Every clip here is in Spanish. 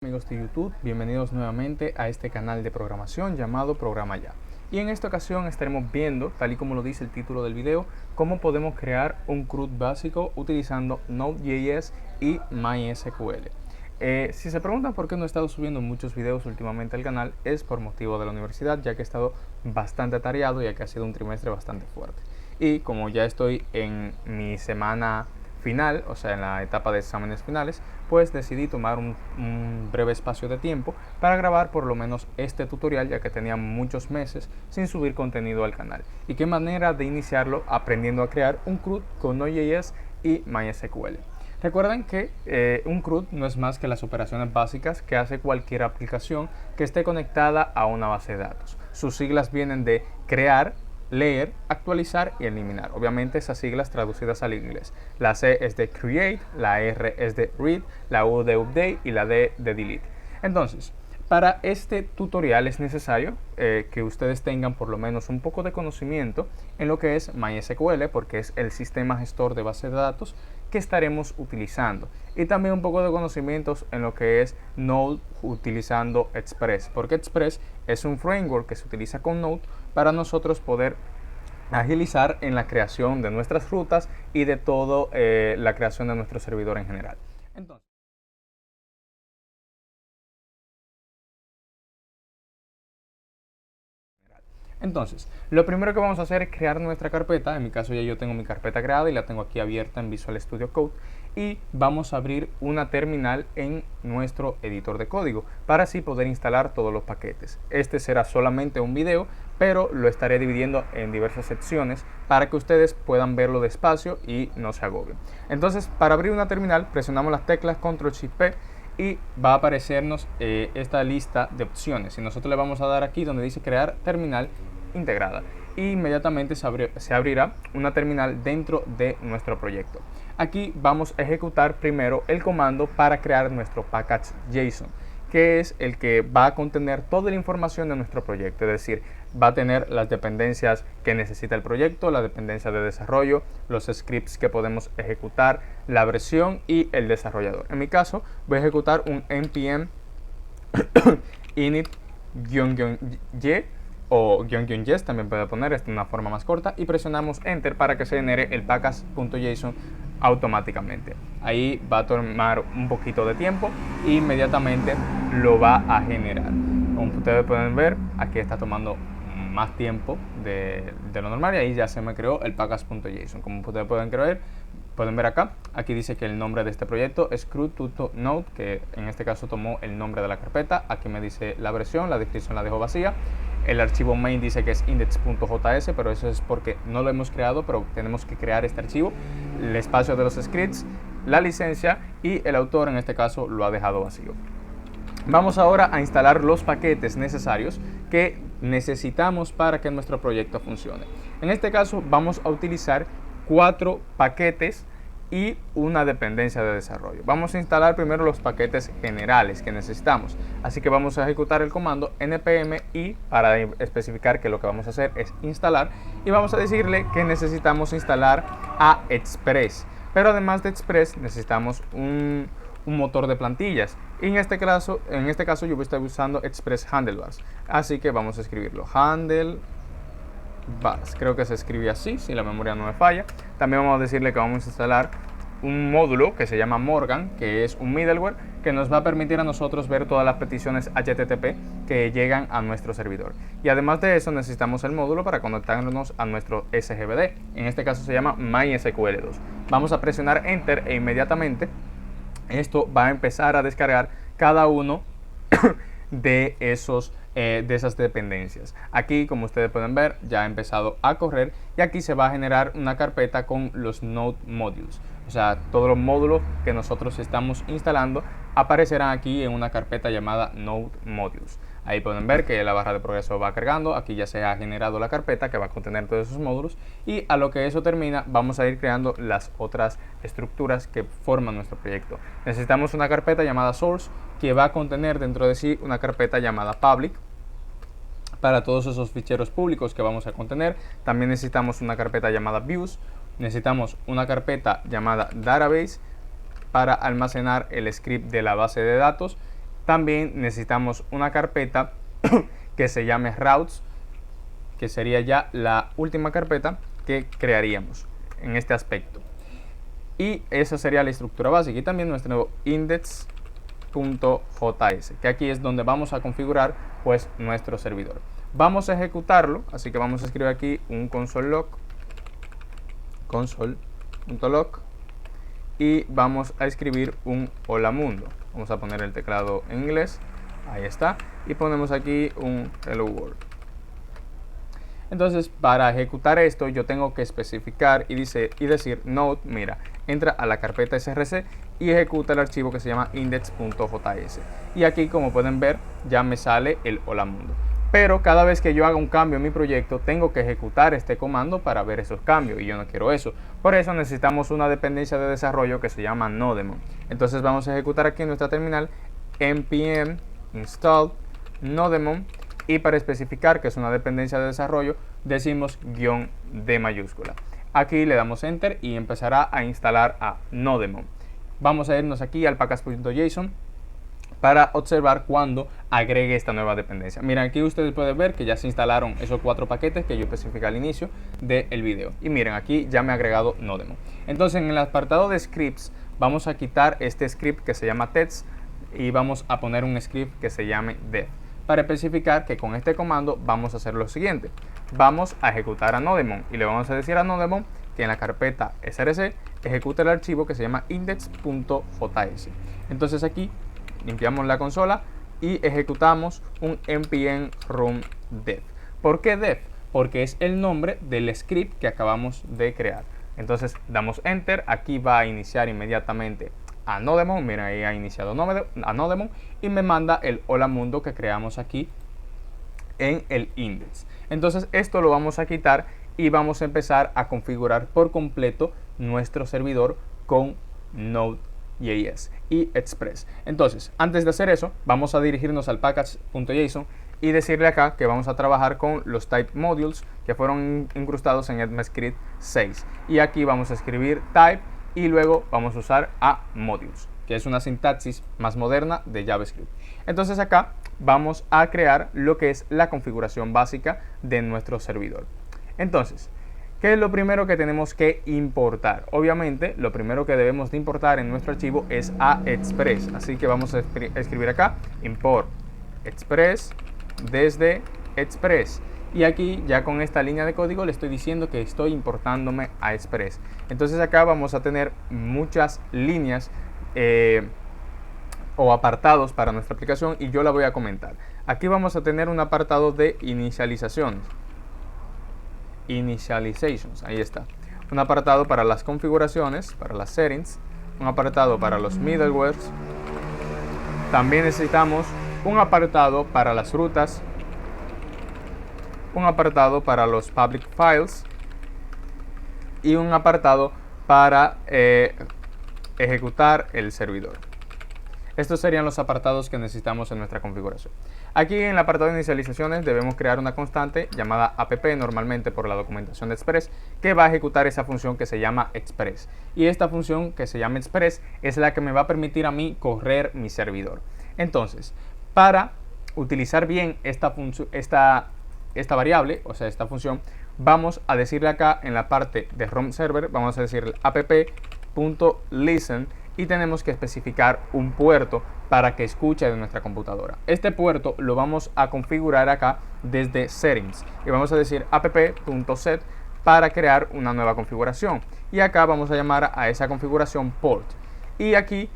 Amigos de YouTube, bienvenidos nuevamente a este canal de programación llamado Programa Ya. Y en esta ocasión estaremos viendo, tal y como lo dice el título del video, cómo podemos crear un CRUD básico utilizando Node.js y MySQL. Si se preguntan por qué no he estado subiendo muchos videos últimamente al canal, es por motivo de la universidad, ya que he estado bastante atareado y que ha sido un trimestre bastante fuerte. Y como ya estoy en mi semana final, o sea en la etapa de exámenes finales, pues decidí tomar un breve espacio de tiempo para grabar por lo menos este tutorial, ya que tenía muchos meses sin subir contenido al canal. Y qué manera de iniciarlo aprendiendo a crear un CRUD con Node.js y MySQL. Recuerden que un CRUD no es más que las operaciones básicas que hace cualquier aplicación que esté conectada a una base de datos. Sus siglas vienen de crear, leer, actualizar y eliminar. Obviamente esas siglas traducidas al inglés. La C es de create, la R es de read, la U de update y la D de delete. Entonces, para este tutorial es necesario que ustedes tengan por lo menos un poco de conocimiento en lo que es MySQL, porque es el sistema gestor de base de datos que estaremos utilizando, y también un poco de conocimientos en lo que es Node utilizando Express, porque Express es un framework que se utiliza con Node para nosotros poder agilizar en la creación de nuestras rutas y de todo la creación de nuestro servidor en general. Entonces, lo primero que vamos a hacer es crear nuestra carpeta. En mi caso ya yo tengo mi carpeta creada y la tengo aquí abierta en Visual Studio Code, y vamos a abrir una terminal en nuestro editor de código para así poder instalar todos los paquetes. Este será solamente un video, pero lo estaré dividiendo en diversas secciones para que ustedes puedan verlo despacio y no se agobien. Entonces, para abrir una terminal presionamos las teclas Ctrl+Shift+P y va a aparecernos esta lista de opciones, y nosotros le vamos a dar aquí donde dice crear terminal integrada, e inmediatamente se abrirá una terminal dentro de nuestro proyecto. Aquí vamos a ejecutar primero el comando para crear nuestro package JSON, que es el que va a contener toda la información de nuestro proyecto, es decir, va a tener las dependencias que necesita el proyecto, la dependencia de desarrollo, los scripts que podemos ejecutar, la versión y el desarrollador. En mi caso voy a ejecutar un npm init-y o --yes, también puede poner, esta es una forma más corta, y presionamos enter para que se genere el package.json automáticamente. Ahí va a tomar un poquito de tiempo e inmediatamente lo va a generar. Como ustedes pueden ver, aquí está tomando más tiempo de lo normal, y ahí ya se me creó el package.json. Como ustedes pueden ver acá, aquí dice que el nombre de este proyecto es CRUD.node, que en este caso tomó el nombre de la carpeta. Aquí me dice la versión, la descripción la dejo vacía. El archivo main dice que es index.js, pero eso es porque no lo hemos creado, pero tenemos que crear este archivo. El espacio de los scripts, la licencia y el autor en este caso lo ha dejado vacío. Vamos ahora a instalar los paquetes necesarios que necesitamos para que nuestro proyecto funcione. En este caso vamos a utilizar 4 paquetes y una dependencia de desarrollo. Vamos a instalar primero los paquetes generales que necesitamos, así que vamos a ejecutar el comando npm i para especificar que lo que vamos a hacer es instalar, y vamos a decirle que necesitamos instalar a Express, pero además de Express necesitamos un motor de plantillas, y en este caso yo voy a estar usando Express Handlebars, así que vamos a escribirlo Handlebars, creo que se escribe así si la memoria no me falla. También vamos a decirle que vamos a instalar un módulo que se llama Morgan, que es un middleware que nos va a permitir a nosotros ver todas las peticiones HTTP que llegan a nuestro servidor. Y además de eso necesitamos el módulo para conectarnos a nuestro SGBD, en este caso se llama MySQL2. Vamos a presionar enter e inmediatamente esto va a empezar a descargar cada uno de esas dependencias. Aquí, como ustedes pueden ver, ya ha empezado a correr, y aquí se va a generar una carpeta con los Node Modules. O sea, todos los módulos que nosotros estamos instalando aparecerán aquí en una carpeta llamada Node Modules. Ahí pueden ver que la barra de progreso va cargando. Aquí ya se ha generado la carpeta que va a contener todos esos módulos, y a lo que eso termina vamos a ir creando las otras estructuras que forman nuestro proyecto. Necesitamos una carpeta llamada source que va a contener dentro de sí una carpeta llamada public para todos esos ficheros públicos que vamos a contener. También necesitamos una carpeta llamada views, necesitamos una carpeta llamada database para almacenar el script de la base de datos, También necesitamos una carpeta que se llame routes, que sería ya la última carpeta que crearíamos en este aspecto. Y esa sería la estructura básica. Y también nuestro index.js, que aquí es donde vamos a configurar pues nuestro servidor. Vamos a ejecutarlo, así que vamos a escribir aquí un console.log y vamos a escribir un hola mundo. Vamos a poner el teclado en inglés, ahí está, y ponemos aquí un hello world. Entonces, para ejecutar esto, yo tengo que especificar y decir node, mira, entra a la carpeta src y ejecuta el archivo que se llama index.js. Y aquí, como pueden ver, ya me sale el hola mundo. Pero cada vez que yo haga un cambio en mi proyecto, tengo que ejecutar este comando para ver esos cambios, y yo no quiero eso. Por eso necesitamos una dependencia de desarrollo que se llama Nodemon. Entonces vamos a ejecutar aquí en nuestra terminal npm install Nodemon, y para especificar que es una dependencia de desarrollo decimos "-d mayúscula". Aquí le damos enter y empezará a instalar a Nodemon. Vamos a irnos aquí al package.json para observar cuando agregue esta nueva dependencia. Miren, aquí ustedes pueden ver que ya se instalaron esos 4 paquetes que yo especifiqué al inicio del video. Y miren, aquí ya me ha agregado Nodemon. Entonces, en el apartado de scripts, vamos a quitar este script que se llama tests y vamos a poner un script que se llame dev, para especificar que con este comando vamos a hacer lo siguiente. Vamos a ejecutar a Nodemon y le vamos a decir a Nodemon que en la carpeta src ejecute el archivo que se llama index.js. Entonces aquí limpiamos la consola y ejecutamos un npm run dev. ¿Por qué dev? Porque es el nombre del script que acabamos de crear. Entonces damos enter, aquí va a iniciar inmediatamente a Nodemon. Mira, ahí ha iniciado a Nodemon y me manda el hola mundo que creamos aquí en el index. Entonces esto lo vamos a quitar y vamos a empezar a configurar por completo nuestro servidor con Node.js y Express. Entonces, antes de hacer eso, vamos a dirigirnos al package.json y decirle acá que vamos a trabajar con los type modules que fueron incrustados en ECMAScript 6. Y aquí vamos a escribir type y luego vamos a usar a modules, que es una sintaxis más moderna de JavaScript. Entonces acá vamos a crear lo que es la configuración básica de nuestro servidor. Entonces, ¿qué es lo primero que tenemos que importar? Obviamente, lo primero que debemos de importar en nuestro archivo es a Express. Así que vamos a escribir acá import Express desde Express. Y aquí ya con esta línea de código le estoy diciendo que estoy importándome a Express. Entonces acá vamos a tener muchas líneas o apartados para nuestra aplicación y yo la voy a comentar. Aquí vamos a tener un apartado de inicializaciones. Initializations, ahí está. Un apartado para las configuraciones, para las settings. Un apartado para los middlewares. También necesitamos un apartado para las rutas. Un apartado para los public files y un apartado para ejecutar el servidor. Estos serían los apartados que necesitamos en nuestra configuración. Aquí en el apartado de inicializaciones debemos crear una constante llamada app, normalmente por la documentación de Express, que va a ejecutar esa función que se llama Express. Y esta función que se llama Express es la que me va a permitir a mí correr mi servidor. Entonces, para utilizar bien esta variable, o sea, esta función, vamos a decirle acá en la parte de ROM server, vamos a decirle app.listen y tenemos que especificar un puerto para que escuche de nuestra computadora. Este puerto lo vamos a configurar acá desde settings y vamos a decir app.set para crear una nueva configuración y acá vamos a llamar a esa configuración port. Y aquí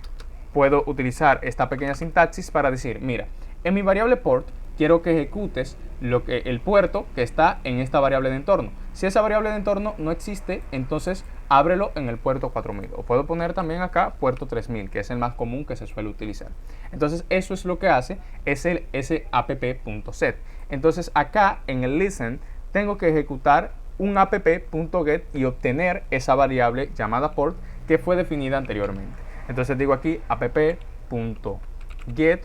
puedo utilizar esta pequeña sintaxis para decir, mira, en mi variable port quiero que ejecutes el puerto que está en esta variable de entorno. Si esa variable de entorno no existe, entonces ábrelo en el puerto 4000. O puedo poner también acá puerto 3000, que es el más común que se suele utilizar. Entonces eso es lo que hace ese app.set. Entonces acá en el listen tengo que ejecutar un app.get y obtener esa variable llamada port que fue definida anteriormente. Entonces digo aquí app.get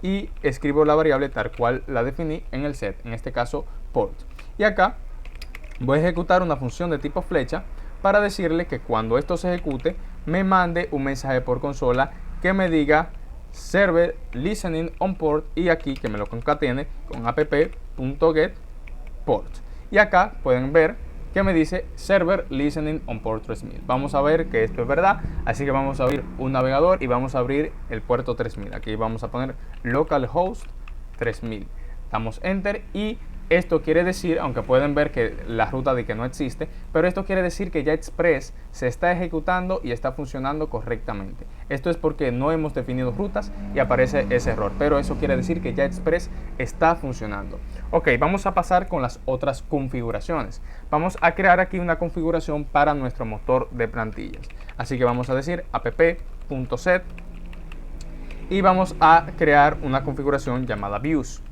y escribo la variable tal cual la definí en el set, en este caso port. Y acá voy a ejecutar una función de tipo flecha para decirle que cuando esto se ejecute me mande un mensaje por consola que me diga server listening on port, y aquí que me lo concatene con app.get port. Y acá pueden ver que me dice server listening on port 3000. Vamos a ver que esto es verdad, así que vamos a abrir un navegador y vamos a abrir el puerto 3000. Aquí vamos a poner localhost 3000. Damos enter y esto quiere decir, aunque pueden ver que la ruta de que no existe, pero esto quiere decir que ya Express se está ejecutando y está funcionando correctamente. Esto es porque no hemos definido rutas y aparece ese error, pero eso quiere decir que ya Express está funcionando. Ok, vamos a pasar con las otras configuraciones. Vamos a crear aquí una configuración para nuestro motor de plantillas. Así que vamos a decir app.set y vamos a crear una configuración llamada views,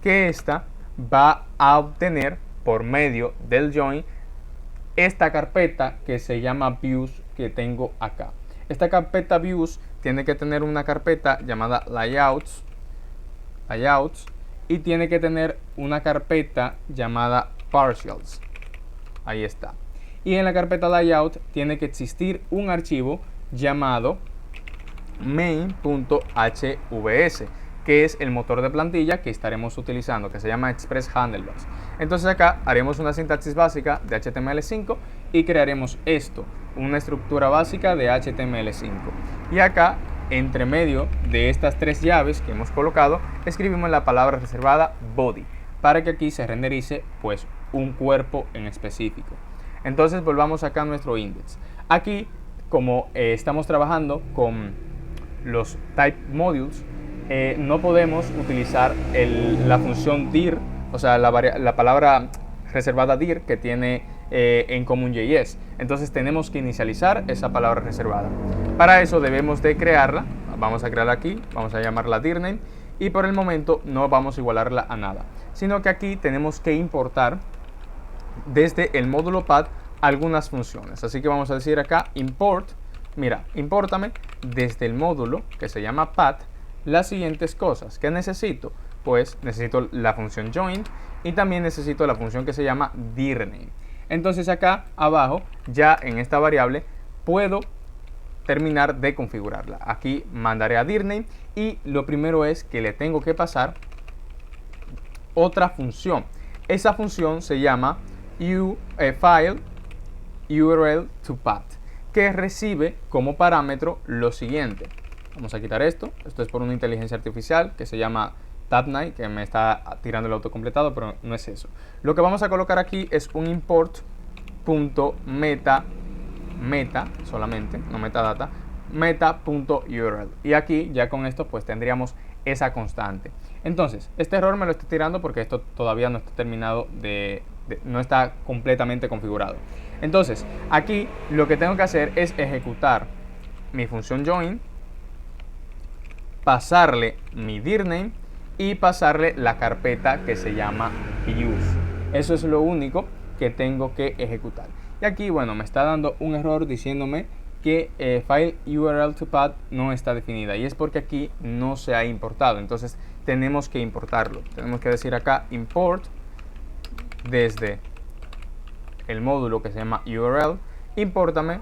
que esta va a obtener por medio del join esta carpeta que se llama views que tengo acá. Esta carpeta views tiene que tener una carpeta llamada layouts y tiene que tener una carpeta llamada partials. Ahí está. Y en la carpeta layout tiene que existir un archivo llamado main.hvs, que es el motor de plantilla que estaremos utilizando, que se llama Express Handlebars. Entonces acá haremos una sintaxis básica de HTML5 y crearemos esto, una estructura básica de HTML5. Y acá, entre medio de estas tres llaves que hemos colocado, escribimos la palabra reservada body, para que aquí se renderice pues un cuerpo en específico. Entonces volvamos acá a nuestro index. Aquí, como estamos trabajando con los type modules, no podemos utilizar la función dir, o sea, la palabra reservada dir que tiene en CommonJS. Entonces tenemos que inicializar esa palabra reservada. Para eso debemos de crearla. Vamos a crearla aquí, vamos a llamarla dirname, y por el momento no vamos a igualarla a nada, sino que aquí tenemos que importar desde el módulo path algunas funciones. Así que vamos a decir acá import, mira, impórtame desde el módulo que se llama path las siguientes cosas. ¿Qué necesito? Pues necesito la función join y también necesito la función que se llama dirname. Entonces acá abajo, ya en esta variable, puedo terminar de configurarla. Aquí mandaré a dirname y lo primero es que le tengo que pasar otra función. Esa función se llama file url to path, que recibe como parámetro lo siguiente. Vamos a quitar esto. Esto es por una inteligencia artificial que se llama Tabnai, que me está tirando el autocompletado, pero no es eso. Lo que vamos a colocar aquí es un import.meta solamente, no metadata, meta.url. Y aquí ya con esto pues tendríamos esa constante. Entonces, este error me lo estoy tirando porque esto todavía no está terminado no está completamente configurado. Entonces, aquí lo que tengo que hacer es ejecutar mi función join, pasarle mi dirname y pasarle la carpeta que se llama views. Eso es lo único que tengo que ejecutar. Y aquí, bueno, me está dando un error diciéndome que file url to path no está definida, y es porque aquí no se ha importado. Entonces tenemos que importarlo. Tenemos que decir acá import desde el módulo que se llama url, impórtame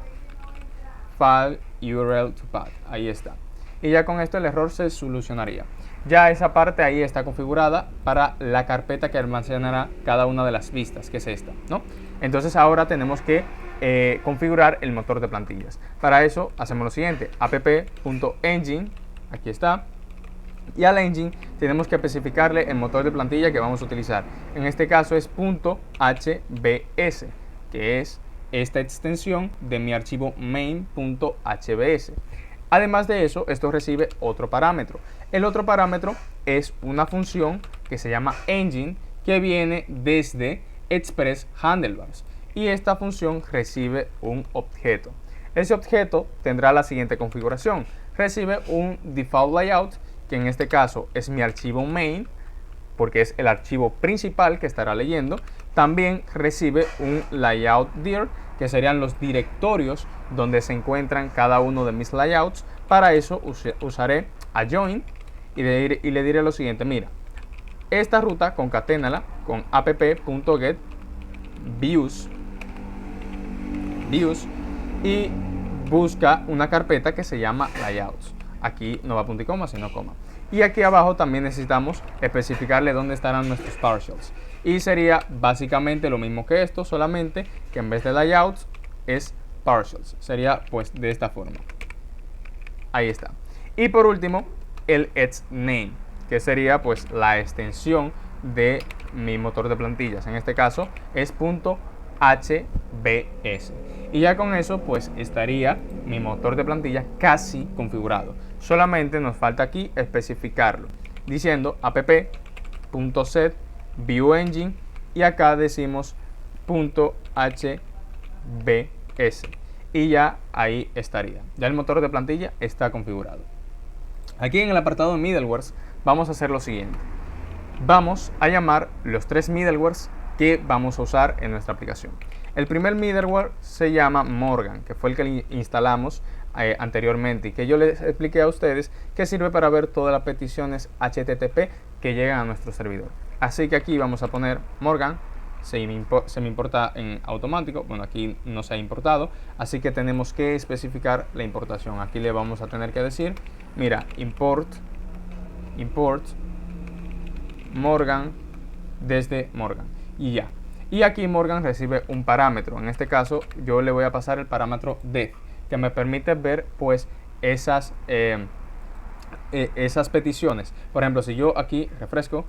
file url to path. Ahí está. Y ya con esto el error se solucionaría. Ya esa parte ahí está configurada para la carpeta que almacenará cada una de las vistas, que es esta, ¿no? Entonces ahora tenemos que configurar el motor de plantillas. Para eso hacemos lo siguiente: app.engine, aquí está, y al engine tenemos que especificarle el motor de plantilla que vamos a utilizar. En este caso es .hbs, que es esta extensión de mi archivo main.hbs. Además de eso, esto recibe otro parámetro. El otro parámetro es una función que se llama engine, que viene desde Express Handlebars, y esta función recibe un objeto. Ese objeto tendrá la siguiente configuración: recibe un default layout, que en este caso es mi archivo main, porque es el archivo principal que estará leyendo. También recibe un layout dir, que serían los directorios donde se encuentran cada uno de mis layouts. Para eso usaré a join y le diré lo siguiente: mira, esta ruta concaténala con app.get views y busca una carpeta que se llama layouts. aquí no va punto y coma, sino coma. Y aquí abajo también necesitamos especificarle dónde estarán nuestros partials. Y sería básicamente lo mismo que esto, solamente que en vez de layouts es partials. Sería pues de esta forma. Ahí está. Y por último, el xName, que sería pues la extensión de mi motor de plantillas. En este caso es .hbs. Y ya con eso pues estaría mi motor de plantilla casi configurado. Solamente nos falta aquí especificarlo diciendo app.set viewEngine y acá decimos .hbs y ya ahí estaría. Ya el motor de plantilla está configurado. Aquí en el apartado de middlewares vamos a hacer lo siguiente. Vamos a llamar los 3 middlewares que vamos a usar en nuestra aplicación. El primer middleware se llama Morgan, que fue el que instalamos anteriormente y que yo les expliqué a ustedes que sirve para ver todas las peticiones HTTP que llegan a nuestro servidor. Así que aquí vamos a poner Morgan, se me importa en automático, bueno aquí no se ha importado, así que tenemos que especificar la importación. Aquí le vamos a tener que decir, mira, import Morgan desde Morgan y ya. Y aquí Morgan recibe un parámetro. En este caso yo le voy a pasar el parámetro def, que me permite ver pues esas peticiones. Por ejemplo, si yo aquí refresco,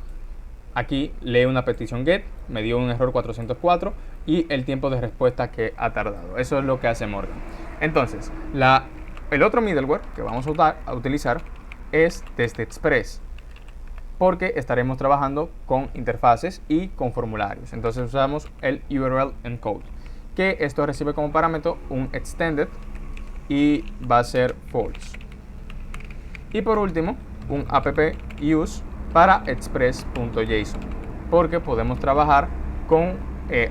aquí lee una petición get, me dio un error 404 y el tiempo de respuesta que ha tardado. Eso es lo que hace Morgan. Entonces, el otro middleware que vamos a utilizar es desde Express, porque estaremos trabajando con interfaces y con formularios. Entonces usamos el URL encode, que esto recibe como parámetro un extended y va a ser false. Y por último, un app use para express.json, porque podemos trabajar con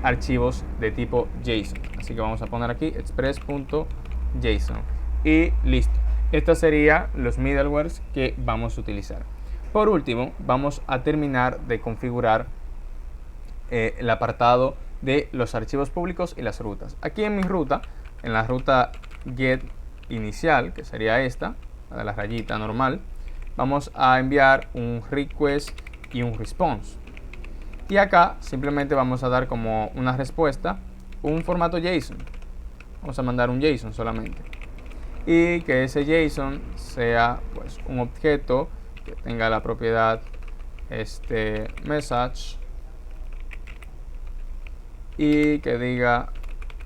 archivos de tipo JSON. Así que vamos a poner aquí express.json y listo. Estos serían los middlewares que vamos a utilizar. Por último, vamos a terminar de configurar el apartado de los archivos públicos y las rutas. Aquí en mi ruta, en la ruta get inicial, que sería esta, la de la rayita normal, vamos a enviar un request y un response. Y acá simplemente vamos a dar como una respuesta un formato JSON. Vamos a mandar un JSON solamente. Y que ese JSON sea pues un objeto que tenga la propiedad message y que diga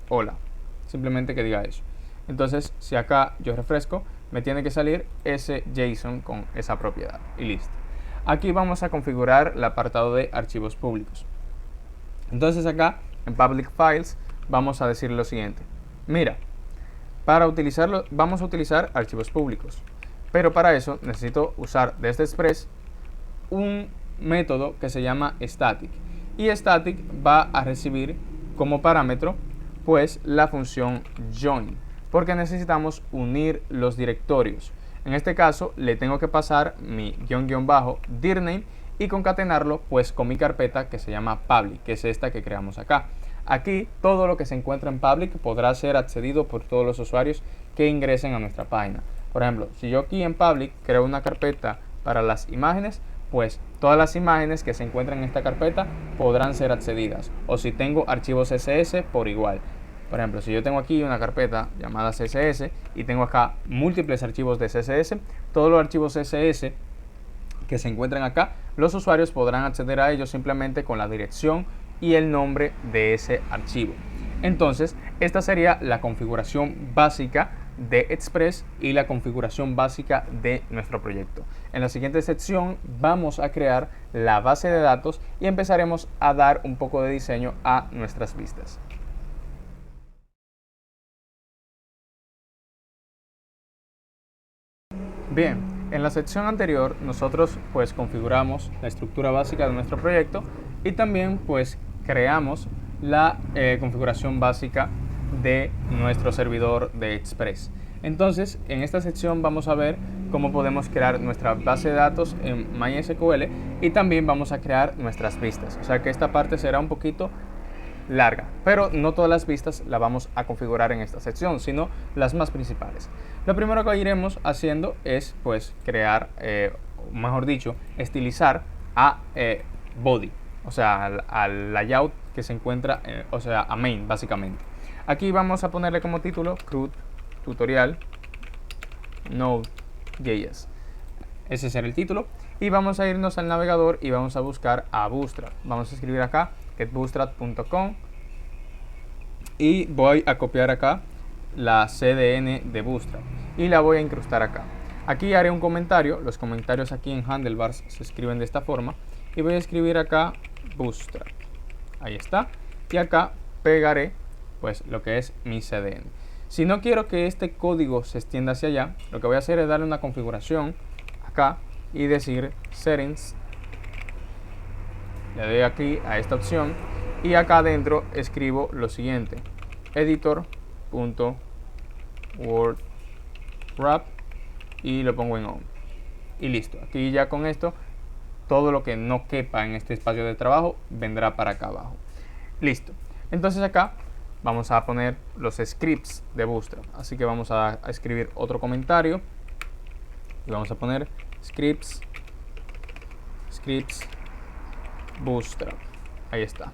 hola, simplemente que diga eso. Entonces si acá yo refresco, me tiene que salir ese JSON con esa propiedad y listo. Aquí vamos a configurar el apartado de archivos públicos. Entonces acá en public files vamos a decir lo siguiente: mira, para utilizarlo vamos a utilizar archivos públicos, pero para eso necesito usar desde Express un método que se llama static, y static va a recibir como parámetro pues la función join, porque necesitamos unir los directorios. En este caso le tengo que pasar mi _dirname y concatenarlo pues con mi carpeta que se llama public, que es esta que creamos acá. Aquí todo lo que se encuentra en public podrá ser accedido por todos los usuarios que ingresen a nuestra página. Por ejemplo, si yo aquí en public creo una carpeta para las imágenes, pues todas las imágenes que se encuentran en esta carpeta podrán ser accedidas. O si tengo archivos CSS, por igual. Por ejemplo, si yo tengo aquí una carpeta llamada CSS y tengo acá múltiples archivos de CSS, todos los archivos CSS que se encuentran acá, los usuarios podrán acceder a ellos simplemente con la dirección y el nombre de ese archivo. Entonces, esta sería la configuración básica de Express y la configuración básica de nuestro proyecto. En la siguiente sección vamos a crear la base de datos y empezaremos a dar un poco de diseño a nuestras vistas. Bien, en la sección anterior nosotros pues configuramos la estructura básica de nuestro proyecto y también pues creamos la configuración básica de nuestro servidor de Express. Entonces, en esta sección vamos a ver cómo podemos crear nuestra base de datos en MySQL y también vamos a crear nuestras vistas. O sea que esta parte será un poquito larga, pero no todas las vistas las vamos a configurar en esta sección, sino las más principales. Lo primero que iremos haciendo es pues crear, mejor dicho, estilizar a body, o sea, al layout que se encuentra, o sea, a main básicamente. Aquí vamos a ponerle como título CRUD tutorial Node.js. Ese será el título. Y vamos a irnos al navegador y vamos a buscar a Bootstrap. Vamos a escribir acá getbootstrap.com y voy a copiar acá la CDN de Bootstrap y la voy a incrustar acá. Aquí haré un comentario. Los comentarios aquí en Handlebars se escriben de esta forma. Y voy a escribir acá Bootstrap. Ahí está. Y acá pegaré pues lo que es mi CDN. Si no quiero que este código se extienda hacia allá, lo que voy a hacer es darle una configuración acá y decir settings. Le doy aquí a esta opción y acá adentro escribo lo siguiente: editor.wordwrap y lo pongo en on. Y listo. Aquí ya con esto todo lo que no quepa en este espacio de trabajo vendrá para acá abajo. Listo. Entonces acá vamos a poner los scripts de Bootstrap. Así que vamos a escribir otro comentario y vamos a poner scripts Bootstrap. Ahí está.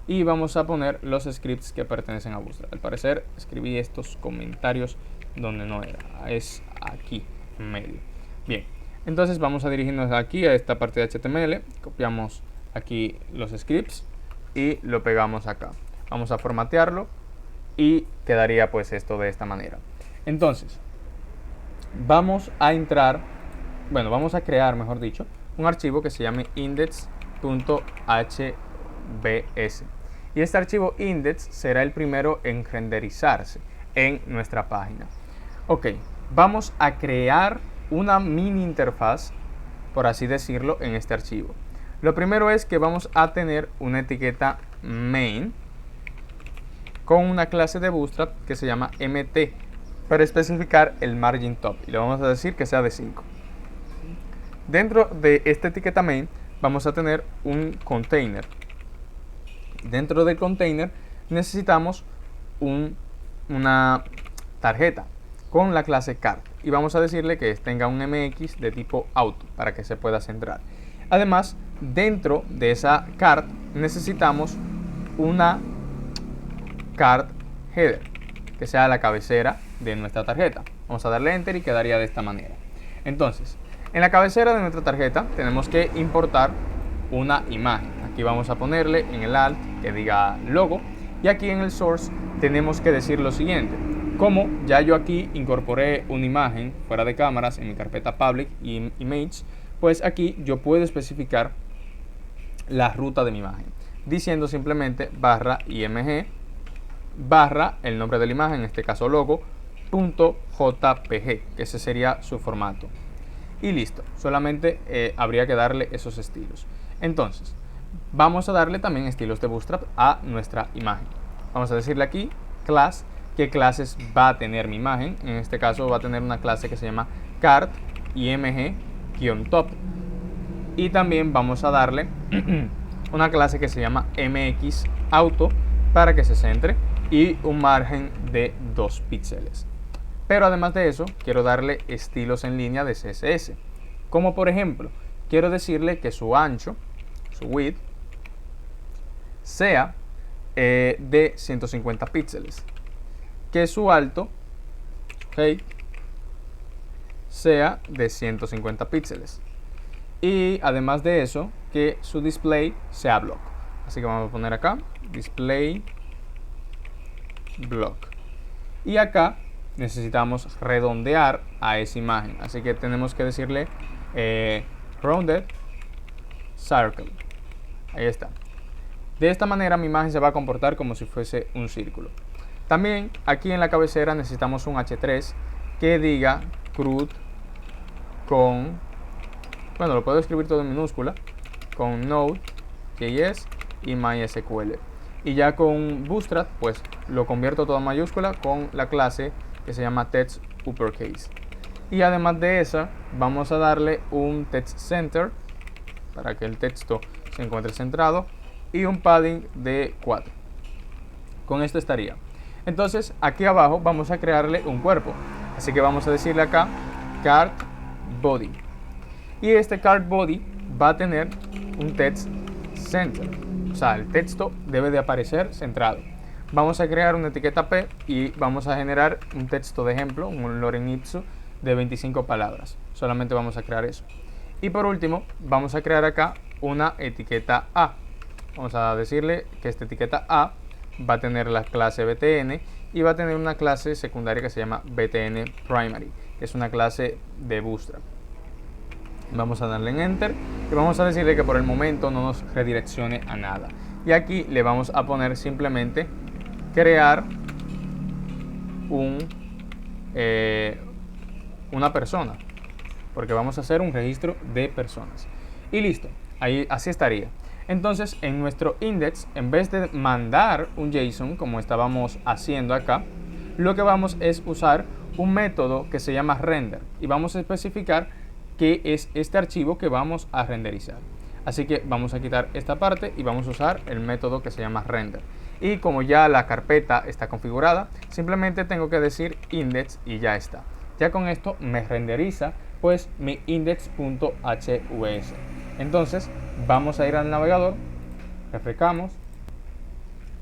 Y vamos a poner los scripts que pertenecen a Bootstrap. Al parecer escribí estos comentarios donde no era. Es aquí en medio. Bien. Entonces vamos a dirigirnos aquí a esta parte de HTML. Copiamos aquí los scripts y lo pegamos acá. Vamos a formatearlo y quedaría pues esto de esta manera. Entonces vamos a entrar, bueno, vamos a crear, mejor dicho, un archivo que se llame index.hbs. Y este archivo index será el primero en renderizarse en nuestra página. Ok, vamos a crear una mini interfaz, por así decirlo, en este archivo. Lo primero es que vamos a tener una etiqueta main con una clase de Bootstrap que se llama mt para especificar el margin top y le vamos a decir que sea de 5. Dentro de esta etiqueta main vamos a tener un container. Dentro del container necesitamos una tarjeta con la clase card y vamos a decirle que tenga un mx de tipo auto para que se pueda centrar. Además, dentro de esa card necesitamos una card header que sea la cabecera de nuestra tarjeta. Vamos a darle enter y quedaría de esta manera. Entonces, en la cabecera de nuestra tarjeta tenemos que importar una imagen. Aquí vamos a ponerle en el alt que diga logo y aquí en el source tenemos que decir lo siguiente: como ya yo aquí incorporé una imagen fuera de cámaras en mi carpeta public y image, pues aquí yo puedo especificar la ruta de mi imagen diciendo simplemente barra img barra el nombre de la imagen, en este caso logo, .jpg, que ese sería su formato. Y listo, solamente habría que darle esos estilos. Entonces, vamos a darle también estilos de Bootstrap a nuestra imagen. Vamos a decirle aquí, class, qué clases va a tener mi imagen. En este caso va a tener una clase que se llama card img-top. Y también vamos a darle una clase que se llama mx-auto para que se centre y un margen de 2 píxeles. Pero además de eso, quiero darle estilos en línea de CSS. Como por ejemplo, quiero decirle que su ancho, su width, sea de 150 píxeles. Que su alto, okay, sea de 150 píxeles. Y además de eso, que su display sea block. Así que vamos a poner acá, display block. Y acá necesitamos redondear a esa imagen. Así que tenemos que decirle rounded circle. Ahí está. De esta manera mi imagen se va a comportar como si fuese un círculo. También aquí en la cabecera necesitamos un H3 que diga CRUD con, bueno, lo puedo escribir todo en minúscula, con Node.js y MySQL. Y ya con Bootstrap, pues lo convierto todo en mayúscula con la clase que se llama text uppercase. Y además de esa, vamos a darle un text center para que el texto se encuentre centrado y un padding de 4. Con esto estaría. Entonces aquí abajo vamos a crearle un cuerpo, así que vamos a decirle acá card body, y este card body va a tener un text center, o sea, el texto debe de aparecer centrado. Vamos a crear una etiqueta P y vamos a generar un texto de ejemplo, un lorem ipsum de 25 palabras. Solamente vamos a crear eso. Y por último, vamos a crear acá una etiqueta A. Vamos a decirle que esta etiqueta A va a tener la clase BTN y va a tener una clase secundaria que se llama BTN Primary, que es una clase de Bootstrap. Vamos a darle en Enter y vamos a decirle que por el momento no nos redireccione a nada. Y aquí le vamos a poner simplemente crear una persona, porque vamos a hacer un registro de personas. Y listo, ahí así estaría. Entonces en nuestro index, en vez de mandar un JSON como estábamos haciendo acá, lo que vamos es usar un método que se llama render y vamos a especificar qué es este archivo que vamos a renderizar. Así que vamos a quitar esta parte y vamos a usar el método que se llama render. Y como ya la carpeta está configurada, simplemente tengo que decir index y ya está. Ya con esto me renderiza pues mi index.hvs. Entonces vamos a ir al navegador, refrescamos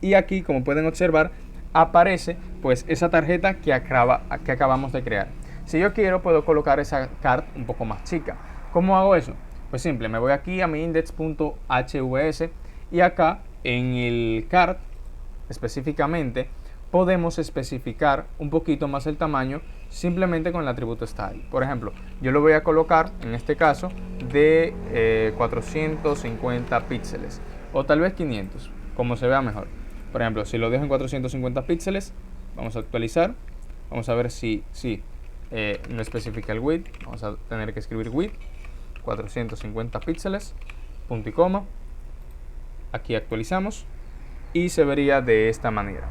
y aquí, como pueden observar, aparece pues esa tarjeta que acabamos de crear. Si yo quiero, puedo colocar esa card un poco más chica. ¿Cómo hago eso? Pues simple, me voy aquí a mi index.hvs y acá en el card específicamente podemos especificar un poquito más el tamaño simplemente con el atributo style. Por ejemplo, yo lo voy a colocar en este caso de 450 píxeles o tal vez 500, como se vea mejor. Por ejemplo, si lo dejo en 450 píxeles, vamos a actualizar, vamos a ver si no especifica el width, vamos a tener que escribir width 450 píxeles, punto y coma. Aquí actualizamos y se vería de esta manera.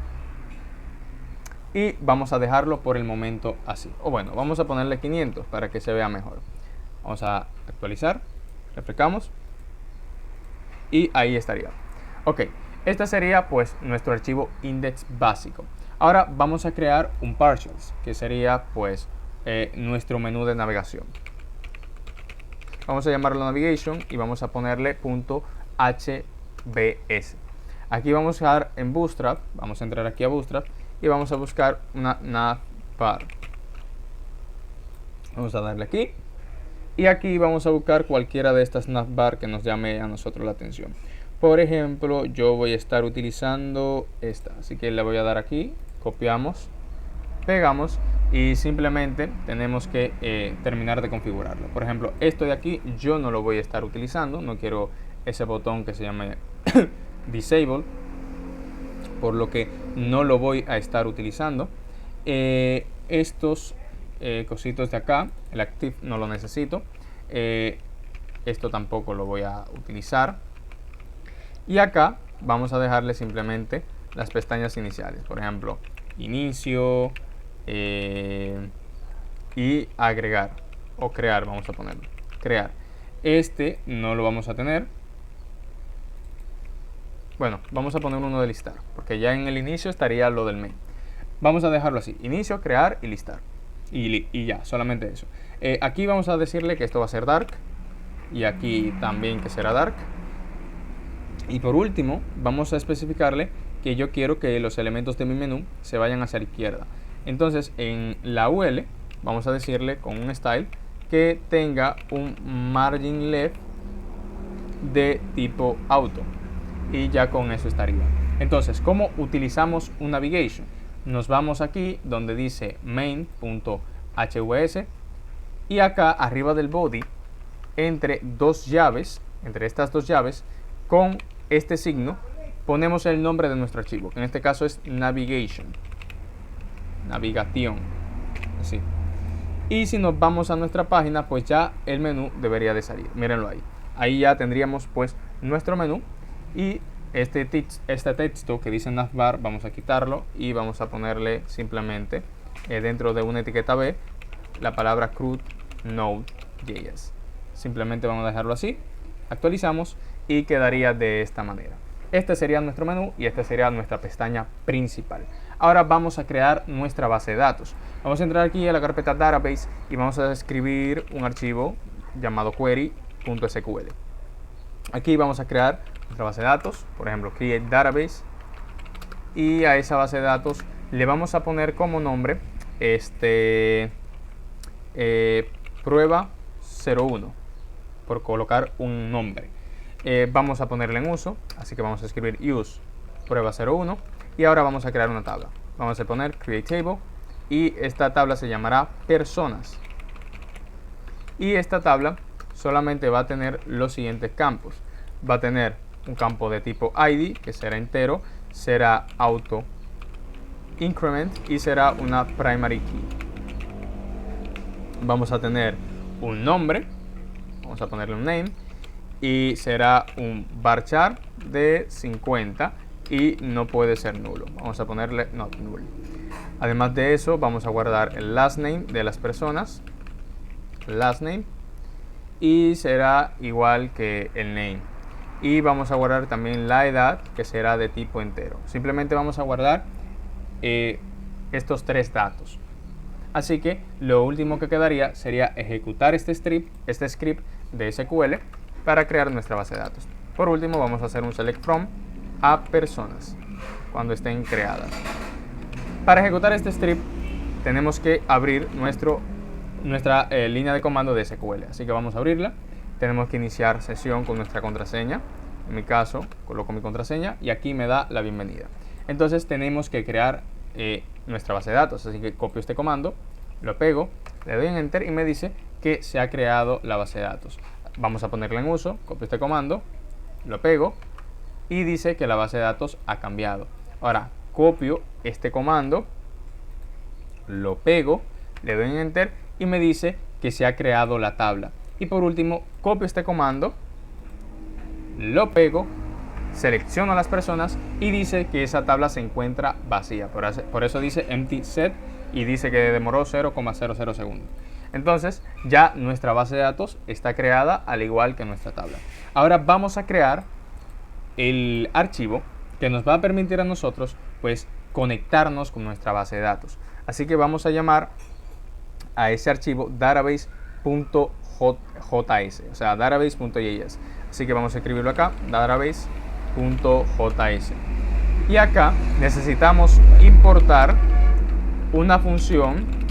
Y vamos a dejarlo por el momento así. O bueno, vamos a ponerle 500 para que se vea mejor. Vamos a actualizar, refrescamos y ahí estaría. Ok, este sería pues nuestro archivo index básico. Ahora vamos a crear un partials, que sería pues nuestro menú de navegación. Vamos a llamarlo navigation y vamos a ponerle .hbs. Aquí vamos a dar en Bootstrap, vamos a entrar aquí a Bootstrap y vamos a buscar una navbar. Vamos a darle aquí y aquí vamos a buscar cualquiera de estas navbar que nos llame a nosotros la atención. Por ejemplo, yo voy a estar utilizando esta, así que le voy a dar aquí, copiamos, pegamos y simplemente tenemos que terminar de configurarlo. Por ejemplo, esto de aquí yo no lo voy a estar utilizando, no quiero ese botón que se llama disable, por lo que no lo voy a estar utilizando. Estos cositos de acá, el active no lo necesito, esto tampoco lo voy a utilizar, y acá vamos a dejarle simplemente las pestañas iniciales, por ejemplo inicio y agregar o crear, vamos a ponerlo crear. Este no lo vamos a tener. Bueno, vamos a poner uno de listar, porque ya en el inicio estaría lo del main. Vamos a dejarlo así, inicio, crear y listar. Y ya, solamente eso. Aquí vamos a decirle que esto va a ser dark, y aquí también que será dark. Y por último, vamos a especificarle que yo quiero que los elementos de mi menú se vayan hacia la izquierda. Entonces, en la UL, vamos a decirle con un style que tenga un margin left de tipo auto. Y ya con eso estaría. Entonces, ¿cómo utilizamos un navigation? Nos vamos aquí donde dice main.hvs y acá arriba del body, entre estas dos llaves, con este signo, ponemos el nombre de nuestro archivo, que en este caso es navigación. Así. Y si nos vamos a nuestra página, pues ya el menú debería de salir. Mírenlo ahí. Ahí ya tendríamos pues nuestro menú. Y este texto que dice navbar vamos a quitarlo y vamos a ponerle simplemente dentro de una etiqueta B la palabra CRUD Node.js. Simplemente vamos a dejarlo así, actualizamos y quedaría de esta manera. Este sería nuestro menú y esta sería nuestra pestaña principal. Ahora vamos a crear nuestra base de datos. Vamos a entrar aquí a la carpeta Database y vamos a escribir un archivo llamado query.sql. Aquí vamos a crear nuestra base de datos, por ejemplo, create database, y a esa base de datos le vamos a poner como nombre prueba 01, por colocar un nombre. Vamos a ponerle en uso, así que vamos a escribir use prueba 01 y ahora vamos a crear una tabla. Vamos a poner create table y esta tabla se llamará personas. Y esta tabla solamente va a tener los siguientes campos. Va a tener un campo de tipo ID, que será entero, será auto increment y será una primary key. Vamos a tener un nombre, vamos a ponerle un name, y será un varchar de 50 y no puede ser nulo. Vamos a ponerle not null. Además de eso, vamos a guardar el last name de las personas, last name, y será igual que el name. Y vamos a guardar también la edad, que será de tipo entero. Simplemente vamos a guardar estos tres datos. Así que lo último que quedaría sería ejecutar este script de SQL para crear nuestra base de datos. Por último, vamos a hacer un select from a personas cuando estén creadas. Para ejecutar este script tenemos que abrir nuestra línea de comando de SQL. Así que vamos a abrirla. Tenemos que iniciar sesión con nuestra contraseña. En mi caso, coloco mi contraseña y aquí me da la bienvenida. Entonces tenemos que crear nuestra base de datos. Así que copio este comando, lo pego, le doy en Enter y me dice que se ha creado la base de datos. Vamos a ponerla en uso, copio este comando, lo pego y dice que la base de datos ha cambiado. Ahora copio este comando, lo pego, le doy en Enter y me dice que se ha creado la tabla. Y por último, copio este comando, lo pego, selecciono a las personas y dice que esa tabla se encuentra vacía. Por eso dice empty set y dice que demoró 0,00 segundos. Entonces ya nuestra base de datos está creada al igual que nuestra tabla. Ahora vamos a crear el archivo que nos va a permitir a nosotros pues conectarnos con nuestra base de datos. Así que vamos a llamar a ese archivo database.js, o sea, database.js. Así que vamos a escribirlo acá, database.js. Y acá necesitamos importar una función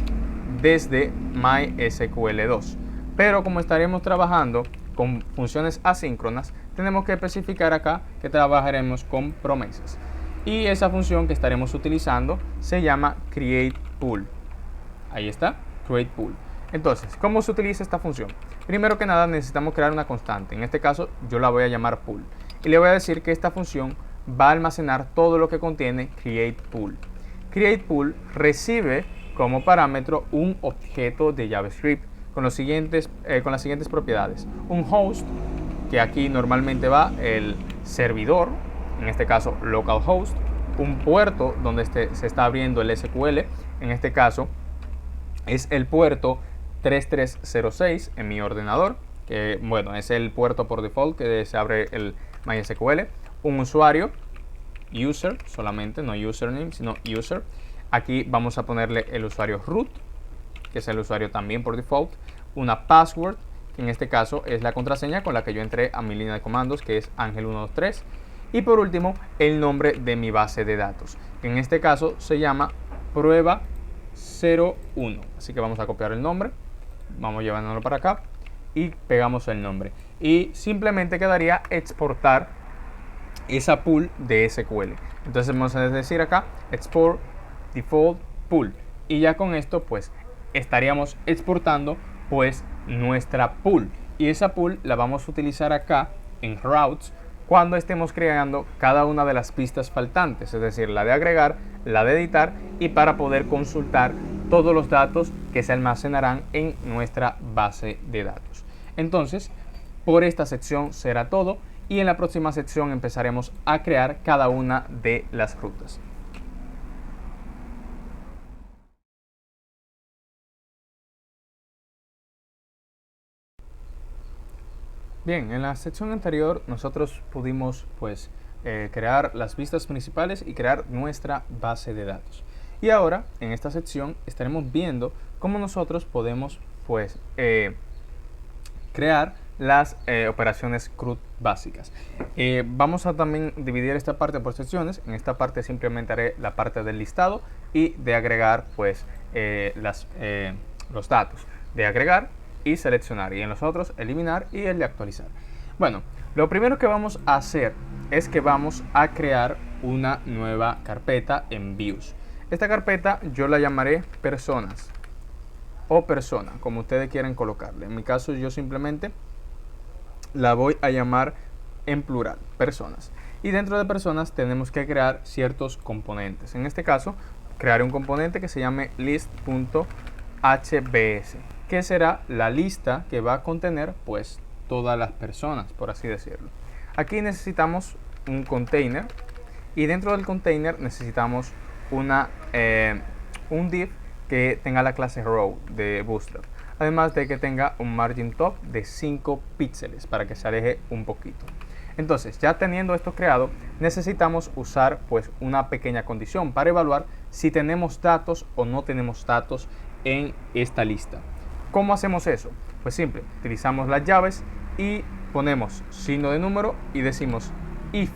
desde MySQL2. Pero como estaremos trabajando con funciones asíncronas, tenemos que especificar acá que trabajaremos con promesas. Y esa función que estaremos utilizando se llama createPool. Ahí está, createPool. Entonces, ¿cómo se utiliza esta función? Primero que nada necesitamos crear una constante. En este caso yo la voy a llamar pool. Y le voy a decir que esta función va a almacenar todo lo que contiene createPool. createPool recibe como parámetro un objeto de JavaScript con las siguientes propiedades. Un host, que aquí normalmente va el servidor, en este caso localhost. Un puerto donde se está abriendo el SQL, en este caso es el puerto 3306 en mi ordenador, que bueno, es el puerto por default que se abre el MySQL. Un usuario, user solamente, no username, sino user. Aquí vamos a ponerle el usuario root, que es el usuario también por default. Una password, que en este caso es la contraseña con la que yo entré a mi línea de comandos, que es Angel123. Y por último, el nombre de mi base de datos, que en este caso se llama prueba 01. Así que vamos a copiar el nombre, vamos llevándolo para acá y pegamos el nombre. Y simplemente quedaría exportar esa pool de SQL. Entonces vamos a decir acá export default pool. Y ya con esto pues estaríamos exportando pues nuestra pool. Y esa pool la vamos a utilizar acá en routes cuando estemos creando cada una de las pistas faltantes, es decir, la de agregar, la de editar y para poder consultar todos los datos que se almacenarán en nuestra base de datos. Entonces, por esta sección será todo y en la próxima sección empezaremos a crear cada una de las rutas. Bien, en la sección anterior nosotros pudimos pues crear las vistas principales y crear nuestra base de datos. Y ahora, en esta sección, estaremos viendo cómo nosotros podemos, pues, crear las operaciones CRUD básicas. Vamos a también dividir esta parte por secciones. En esta parte simplemente haré la parte del listado y de agregar, pues, los datos. De agregar y seleccionar, y en los otros eliminar y el de actualizar. Bueno, lo primero que vamos a hacer es que vamos a crear una nueva carpeta en Views. Esta carpeta yo la llamaré personas o persona, como ustedes quieran colocarle. En mi caso yo simplemente la voy a llamar en plural, personas. Y dentro de personas tenemos que crear ciertos componentes. En este caso, crearé un componente que se llame list.hbs, que será la lista que va a contener, pues, todas las personas, por así decirlo. Aquí necesitamos un container, y dentro del container necesitamos un div que tenga la clase row de Bootstrap, además de que tenga un margin top de 5 píxeles para que se aleje un poquito. Entonces, ya teniendo esto creado, necesitamos usar, pues, una pequeña condición para evaluar si tenemos datos o no tenemos datos en esta lista. ¿Cómo hacemos eso? Pues simple, utilizamos las llaves y ponemos signo de número y decimos if.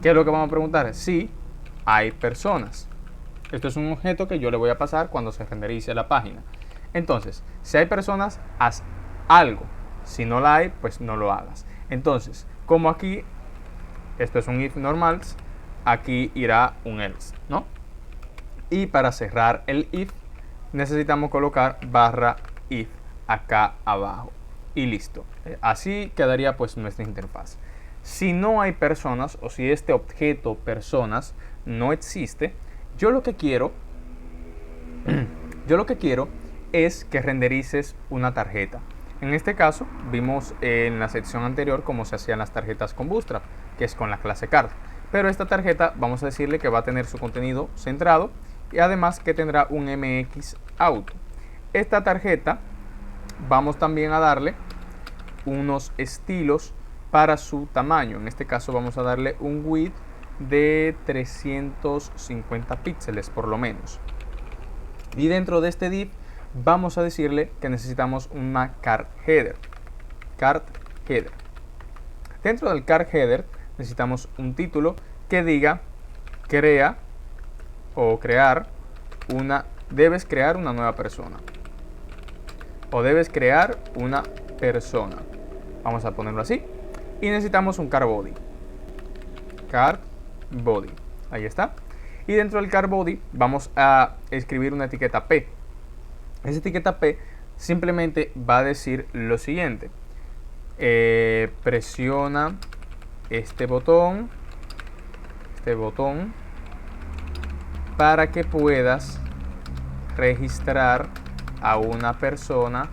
¿Qué es lo que vamos a preguntar? Si hay personas. Esto es un objeto que yo le voy a pasar cuando se renderice la página. Entonces, si hay personas, haz algo. Si no la hay, pues no lo hagas. Entonces, como aquí, esto es un if normal, aquí irá un else, ¿no? Y para cerrar el if, necesitamos colocar barra if acá abajo. Y listo. Así quedaría, pues, nuestra interfaz. Si no hay personas, o si este objeto personas no existe, yo lo que quiero es que renderices una tarjeta. En este caso, vimos en la sección anterior cómo se hacían las tarjetas con Bootstrap, que es con la clase card. Pero esta tarjeta, vamos a decirle que va a tener su contenido centrado y además que tendrá un MX auto. Esta tarjeta, vamos también a darle unos estilos para su tamaño. En este caso vamos a darle un width de 350 píxeles por lo menos. Y dentro de este div vamos a decirle que necesitamos una card header. Dentro del card header necesitamos un título que diga crea o crear debes crear una nueva persona, o debes crear una persona. Vamos a ponerlo así. Y necesitamos un card body. Ahí está. Y dentro del card body vamos a escribir una etiqueta P. Esa etiqueta P simplemente va a decir lo siguiente: presiona este botón para que puedas registrar a una persona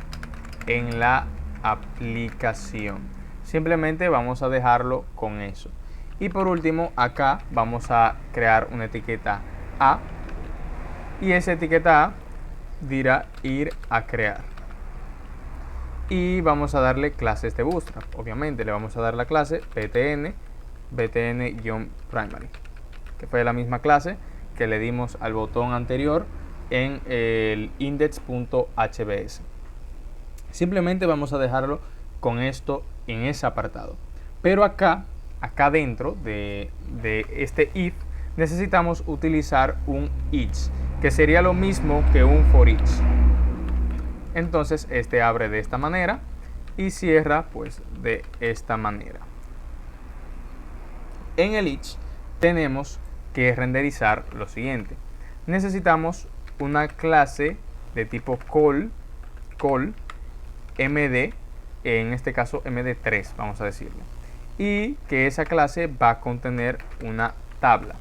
en la aplicación. Simplemente vamos a dejarlo con eso. Y por último, acá vamos a crear una etiqueta A, y esa etiqueta A dirá ir a crear. Y vamos a darle clases de Bootstrap. Obviamente le vamos a dar la clase btn-primary, que fue la misma clase que le dimos al botón anterior en el index.hbs. Simplemente vamos a dejarlo con esto en ese apartado. Pero acá dentro de este if necesitamos utilizar un each, que sería lo mismo que un for each. Entonces este abre de esta manera y cierra, pues, de esta manera. En el each tenemos que renderizar lo siguiente. Necesitamos una clase de tipo call md, en este caso md3 vamos a decirlo, y que esa clase va a contener una tabla.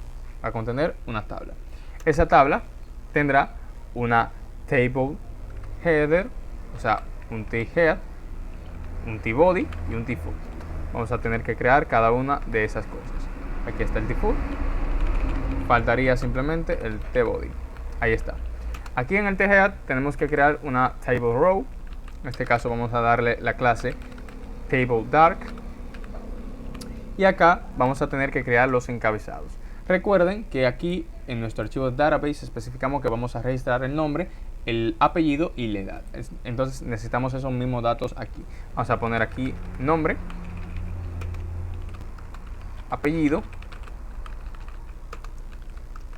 Esa tabla tendrá una table header, o sea, un t-head, un t-body y un t-foot. Vamos a tener que crear cada una de esas cosas. Aquí está el t-foot, faltaría simplemente el t-body. Ahí está. Aquí en el t-head tenemos que crear una table row. En este caso vamos a darle la clase table dark, y acá vamos a tener que crear los encabezados. Recuerden que aquí en nuestro archivo de database especificamos que vamos a registrar el nombre, el apellido y la edad. Entonces necesitamos esos mismos datos aquí. Vamos a poner aquí nombre, apellido,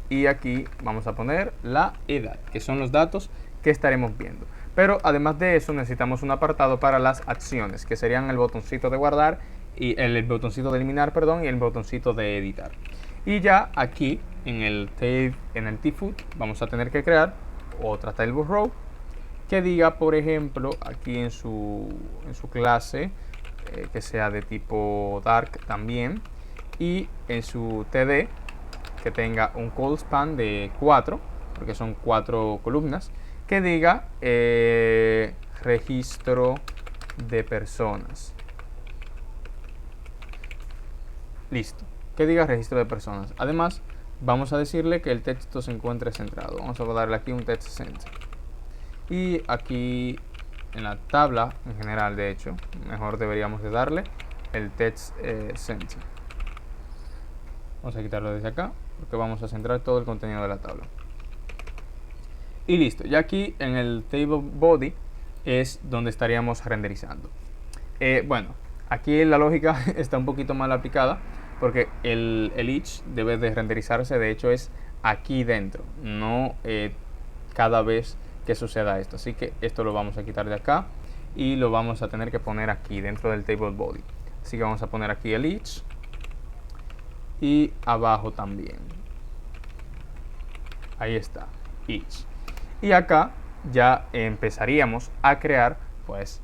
y aquí vamos a poner la edad, que son los datos que estaremos viendo. Pero además de eso necesitamos un apartado para las acciones, que serían el botoncito de guardar y el botoncito de eliminar, perdón, y el botoncito de editar. Y ya aquí en el tfoot vamos a tener que crear otra table row que diga, por ejemplo, aquí en su clase que sea de tipo dark también, y en su td que tenga un call span de 4, porque son 4 columnas, que diga registro de personas. Listo, que diga registro de personas. Además, vamos a decirle que el texto se encuentre centrado. Vamos a darle aquí un text center. Y aquí en la tabla, en general, de hecho, mejor deberíamos de darle el text center. Vamos a quitarlo desde acá, porque vamos a centrar todo el contenido de la tabla. Y listo, ya aquí en el table body es donde estaríamos renderizando. Bueno, aquí la lógica está un poquito mal aplicada, porque el each debe de renderizarse, de hecho es aquí dentro, no cada vez que suceda esto. Así que esto lo vamos a quitar de acá y lo vamos a tener que poner aquí dentro del table body. Así que vamos a poner aquí el each y abajo también. Ahí está, each. Y acá ya empezaríamos a crear pues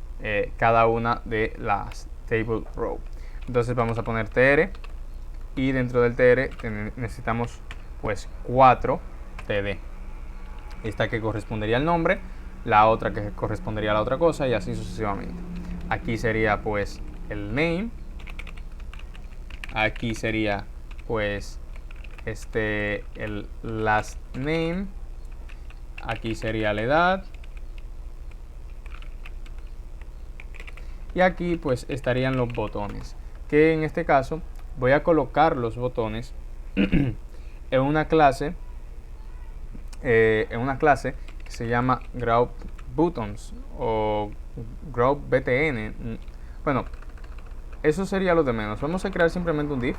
cada una de las table row. Entonces vamos a poner tr y dentro del tr necesitamos pues 4 td. Esta que correspondería al nombre, la otra que correspondería a la otra cosa y así sucesivamente. Aquí sería pues el name, aquí sería pues el last name, aquí sería la edad y aquí pues estarían los botones, que en este caso voy a colocar los botones en una clase que se llama group buttons o group btn. Bueno, eso sería lo de menos. Vamos a crear simplemente un div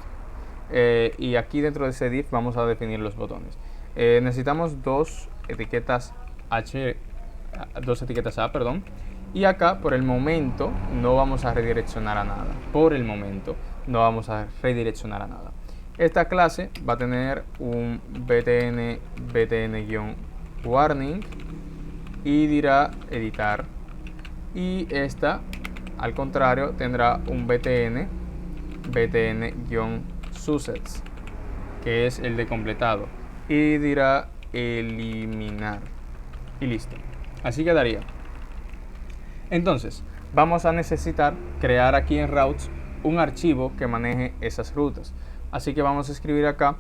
y aquí dentro de ese div vamos a definir los botones. Necesitamos dos etiquetas A, perdón, y acá por el momento no vamos a redireccionar a nada. Por el momento no vamos a redireccionar a nada. Esta clase va a tener un btn-warning y dirá editar, y esta al contrario tendrá un btn-success, que es el de completado, y dirá eliminar, y listo. Así quedaría. Entonces vamos a necesitar crear aquí en routes un archivo que maneje esas rutas. Así que vamos a escribir acá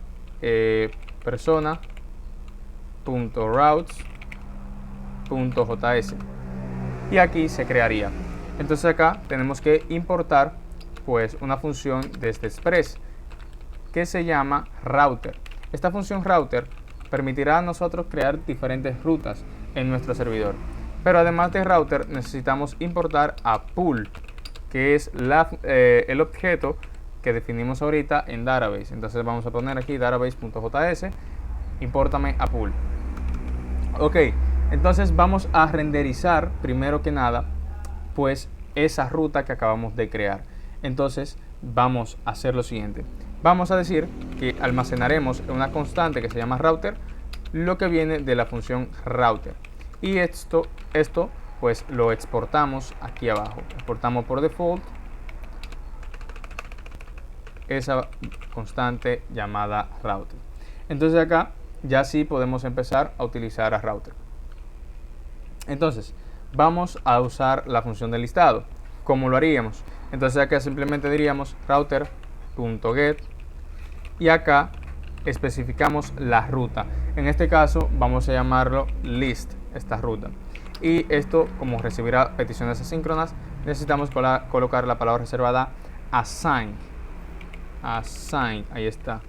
persona.routes.js y aquí se crearía. Entonces acá tenemos que importar pues una función desde Express que se llama router. Esta función router permitirá a nosotros crear diferentes rutas en nuestro servidor. Pero además de router necesitamos importar a pool, que es el objeto que definimos ahorita en database. Entonces vamos a poner aquí database.js, impórtame a pool. Ok, entonces vamos a renderizar primero que nada pues esa ruta que acabamos de crear. Entonces vamos a hacer lo siguiente. Vamos a decir que almacenaremos en una constante que se llama router lo que viene de la función router. Y esto pues lo exportamos aquí abajo. Exportamos por default esa constante llamada router. Entonces acá ya sí podemos empezar a utilizar a router. Entonces vamos a usar la función de listado. ¿Cómo lo haríamos? Entonces acá simplemente diríamos router.get y acá especificamos la ruta. En este caso vamos a llamarlo list, esta ruta. Y esto, como recibirá peticiones asíncronas, necesitamos colocar la palabra reservada assign. assign, ahí está.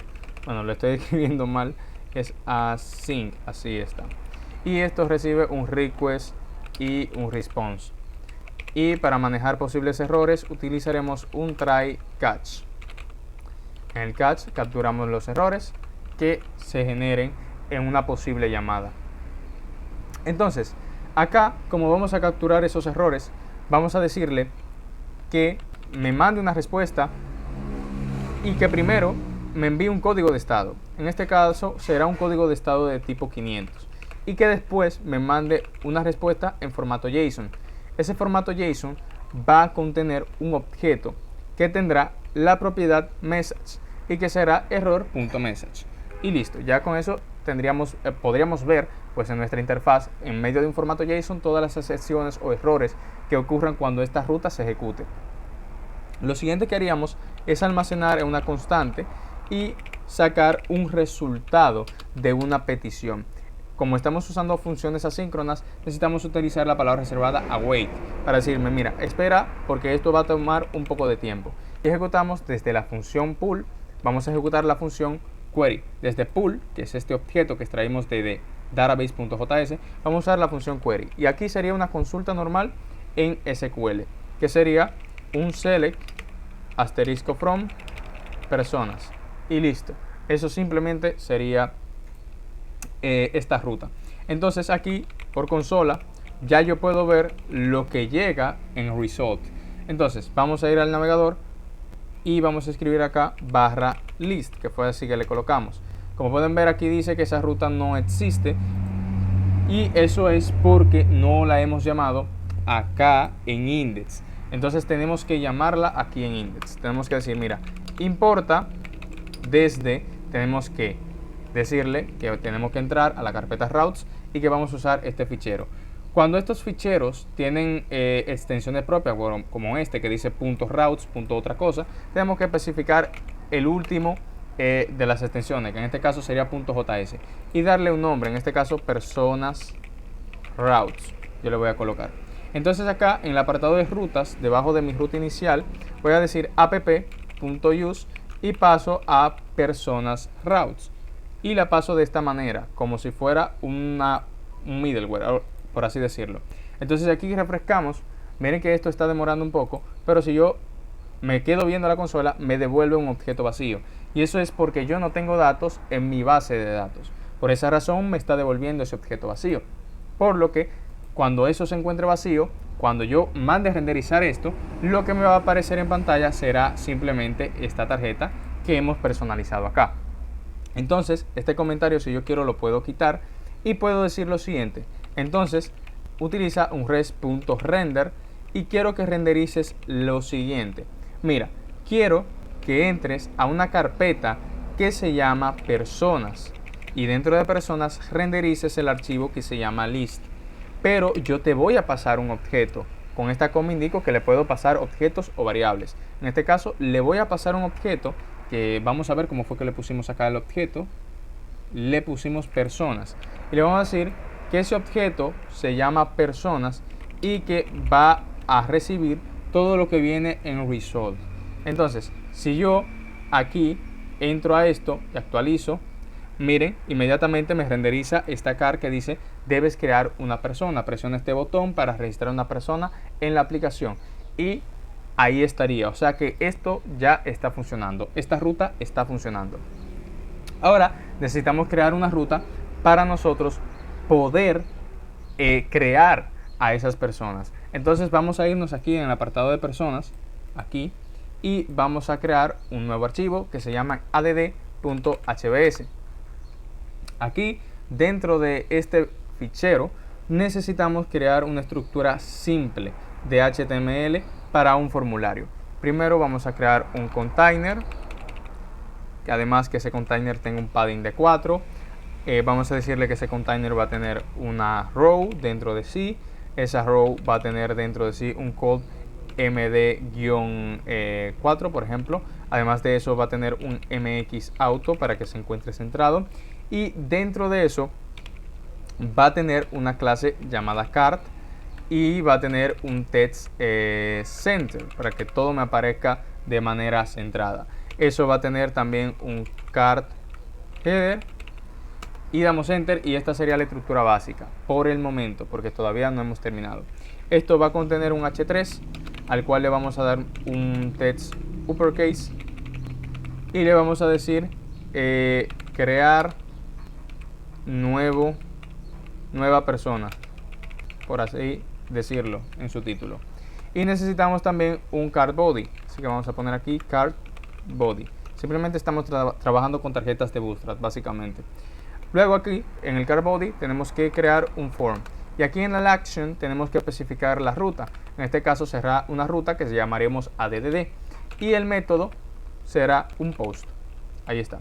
Bueno, lo estoy escribiendo mal, es async, así está. Y esto recibe un request y un response. Y para manejar posibles errores utilizaremos un try catch. En el catch capturamos los errores que se generen en una posible llamada. Entonces, acá, como vamos a capturar esos errores, vamos a decirle que me mande una respuesta y que primero me envíe un código de estado. En este caso será un código de estado de tipo 500 y que después me mande una respuesta en formato JSON. Ese formato JSON va a contener un objeto que tendrá la propiedad message y que será error.message. Y listo, ya con eso podríamos ver pues en nuestra interfaz en medio de un formato JSON todas las excepciones o errores que ocurran cuando esta ruta se ejecute. Lo siguiente que haríamos es almacenar en una constante y sacar un resultado de una petición. Como estamos usando funciones asíncronas, necesitamos utilizar la palabra reservada await para decirme, mira, espera porque esto va a tomar un poco de tiempo. Y ejecutamos desde la función pull, vamos a ejecutar la función query. Desde pull, que es este objeto que extraímos de database.js, vamos a usar la función query. Y aquí sería una consulta normal en SQL, que sería un select asterisco from personas. Y listo. Eso simplemente sería esta ruta. Entonces aquí por consola ya yo puedo ver lo que llega en result. Entonces vamos a ir al navegador y vamos a escribir acá /list, que fue así que le colocamos. Como pueden ver aquí dice que esa ruta no existe y eso es porque no la hemos llamado acá en index. Entonces tenemos que llamarla aquí en index. Tenemos que decir, mira, importa desde, tenemos que decirle que tenemos que entrar a la carpeta routes y que vamos a usar este fichero. Cuando estos ficheros tienen extensiones propias, bueno, como este que dice .routes, otra cosa, tenemos que especificar el último de las extensiones, que en este caso sería .js, y darle un nombre, en este caso personas routes, yo le voy a colocar. Entonces acá en el apartado de rutas, debajo de mi ruta inicial, voy a decir app.use y paso a personas routes. Y la paso de esta manera, como si fuera un middleware, por así decirlo. Entonces aquí refrescamos, miren que esto está demorando un poco, pero si yo me quedo viendo la consola, me devuelve un objeto vacío. Y eso es porque yo no tengo datos en mi base de datos. Por esa razón me está devolviendo ese objeto vacío. Por lo que cuando eso se encuentre vacío, cuando yo mande a renderizar esto, lo que me va a aparecer en pantalla será simplemente esta tarjeta que hemos personalizado acá. Entonces, este comentario, si yo quiero, lo puedo quitar y puedo decir lo siguiente. Entonces, utiliza un res.render y quiero que renderices lo siguiente. Mira, quiero que entres a una carpeta que se llama personas y dentro de personas renderices el archivo que se llama list. Pero yo te voy a pasar un objeto. Con esta coma indico que le puedo pasar objetos o variables. En este caso, le voy a pasar un objeto que vamos a ver cómo fue que le pusimos acá el objeto. Le pusimos personas y le vamos a decir que ese objeto se llama personas y que va a recibir todo lo que viene en result. Entonces, si yo aquí entro a esto y actualizo, miren, inmediatamente me renderiza esta car que dice debes crear una persona. Presiona este botón para registrar una persona en la aplicación y ahí estaría. O sea que esto ya está funcionando. Esta ruta está funcionando. Ahora necesitamos crear una ruta para nosotros poder crear a esas personas. Entonces vamos a irnos aquí en el apartado de personas, aquí, y vamos a crear un nuevo archivo que se llama add.hbs. Aquí, dentro de este fichero, necesitamos crear una estructura simple de HTML para un formulario. Primero vamos a crear un container, que además que ese container tenga un padding de 4. Vamos a decirle que ese container va a tener una row dentro de sí. Esa row va a tener dentro de sí un code md-4, por ejemplo. Además de eso va a tener un mxauto para que se encuentre centrado. Y dentro de eso va a tener una clase llamada card y va a tener un text center para que todo me aparezca de manera centrada. Eso va a tener también un cart header y damos enter, y esta sería la estructura básica por el momento, porque todavía no hemos terminado. Esto va a contener un h3 al cual le vamos a dar un text uppercase y le vamos a decir crear nueva persona, por así decirlo, en su título. Y necesitamos también un card body, así que vamos a poner aquí card body. Simplemente estamos trabajando con tarjetas de Bootstrap básicamente. Luego aquí en el card body tenemos que crear un form, y aquí en el action tenemos que especificar la ruta. En este caso será una ruta que se llamaremos add, y el método será un post. Ahí está.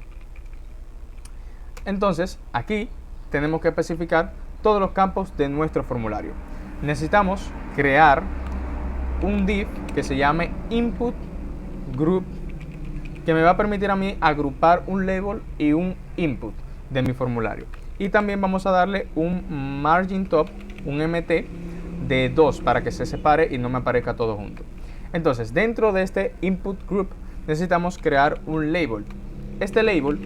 Entonces aquí tenemos que especificar todos los campos de nuestro formulario. Necesitamos crear un div que se llame input group, que me va a permitir a mí agrupar un label y un input de mi formulario. Y también vamos a darle un margin top, un mt de 2 para que se separe y no me aparezca todo junto. Entonces dentro de este input group necesitamos crear un label. Este label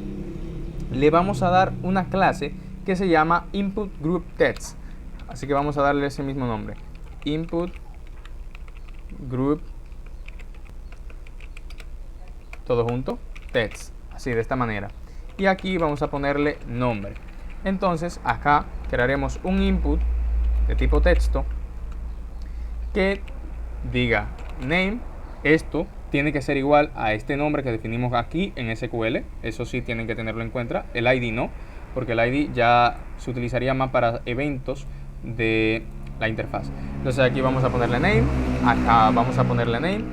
le vamos a dar una clase que se llama input group text, así que vamos a darle ese mismo nombre, input group, todo junto, text, así de esta manera. Y aquí vamos a ponerle nombre. Entonces acá crearemos un input de tipo texto que diga name. Esto tiene que ser igual a este nombre que definimos aquí en SQL. Eso sí tienen que tenerlo en cuenta. El ID no, porque el ID ya se utilizaría más para eventos de la interfaz. Entonces aquí vamos a ponerle name, acá vamos a ponerle name.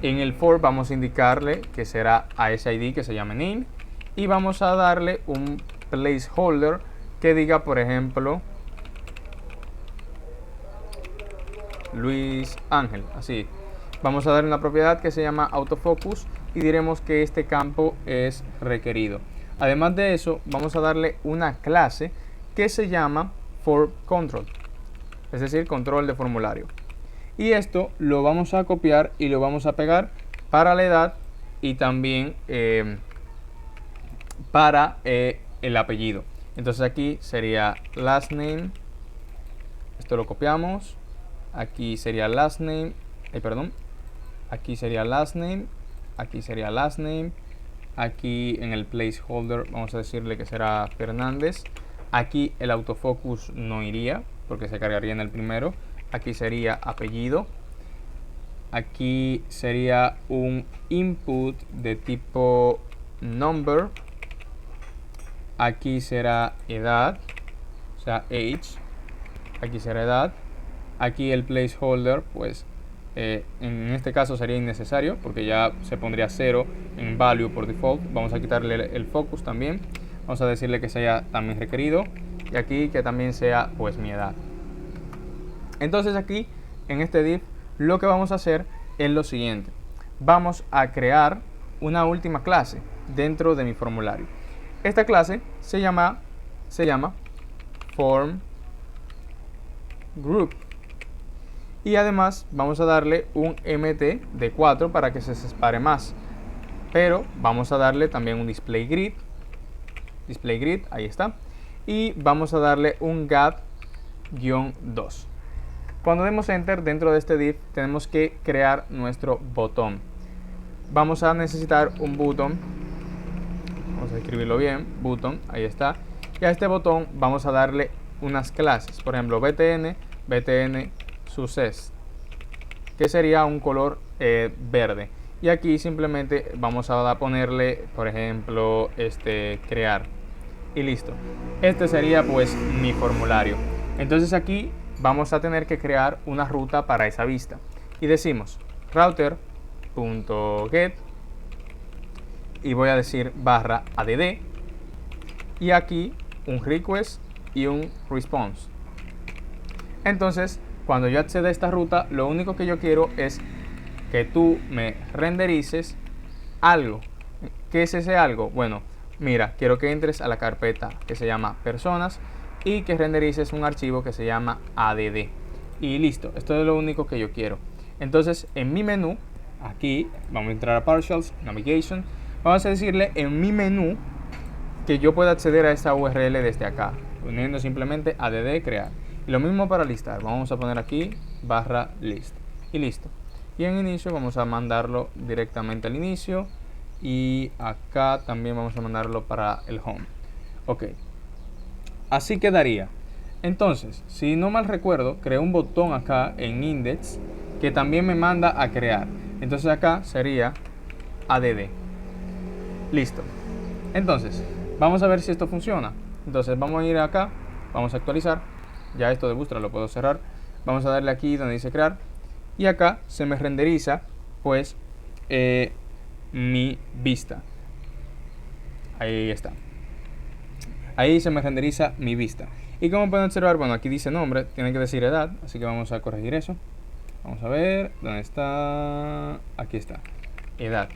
En el for vamos a indicarle que será a ese ID que se llame name, y vamos a darle un placeholder que diga, por ejemplo, Luis Ángel, así. Vamos a darle una propiedad que se llama autofocus y diremos que este campo es requerido. Además de eso, vamos a darle una clase que se llama forControl, es decir, control de formulario. Y esto lo vamos a copiar y lo vamos a pegar para la edad y también para el apellido. Entonces aquí sería last name, esto lo copiamos, aquí sería last name, aquí sería last name, aquí sería last name, aquí en el placeholder vamos a decirle que será Fernández, aquí el autofocus no iría porque se cargaría en el primero, aquí sería apellido, aquí sería un input de tipo number, aquí será edad, o sea age, aquí será edad, aquí el placeholder pues en este caso sería innecesario porque ya se pondría 0 en value por default. Vamos a quitarle el focus también, vamos a decirle que sea también requerido, y aquí que también sea pues mi edad. Entonces aquí en este div lo que vamos a hacer es lo siguiente: vamos a crear una última clase dentro de mi formulario. Esta clase se llama form group, y además vamos a darle un mt de 4 para que se separe más, pero vamos a darle también un display grid, ahí está, y vamos a darle un gad-2. Cuando demos enter dentro de este div tenemos que crear nuestro botón. Vamos a necesitar un button, vamos a escribirlo bien, button, ahí está, y a este botón vamos a darle unas clases, por ejemplo btn success, que sería un color verde, y aquí simplemente vamos a ponerle, por ejemplo, crear, y listo. Este sería pues mi formulario. Entonces aquí vamos a tener que crear una ruta para esa vista, y decimos router.get, y voy a decir /add, y aquí un request y un response. Entonces cuando yo acceda a esta ruta, lo único que yo quiero es que tú me renderices algo. ¿Qué es ese algo? Bueno, mira, quiero que entres a la carpeta que se llama personas y que renderices un archivo que se llama add. Y listo, esto es lo único que yo quiero. Entonces en mi menú aquí vamos a entrar a Partials, Navigation. Vamos a decirle en mi menú que yo pueda acceder a esta URL desde acá, poniendo simplemente add crear. Y lo mismo para listar, vamos a poner aquí /list y listo. Y en inicio vamos a mandarlo directamente al inicio y acá también vamos a mandarlo para el home. Ok, así quedaría. Entonces, si no mal recuerdo, creé un botón acá en index que también me manda a crear. Entonces acá sería add. Listo. Entonces, vamos a ver si esto funciona. Entonces vamos a ir acá, vamos a actualizar. Ya esto de Bootstrap lo puedo cerrar. Vamos a darle aquí donde dice crear. Y acá se me renderiza pues mi vista. Ahí está. Ahí se me renderiza mi vista. Y como pueden observar, bueno, aquí dice nombre, tiene que decir edad, así que vamos a corregir eso. Vamos a ver, ¿dónde está? Aquí está, edad.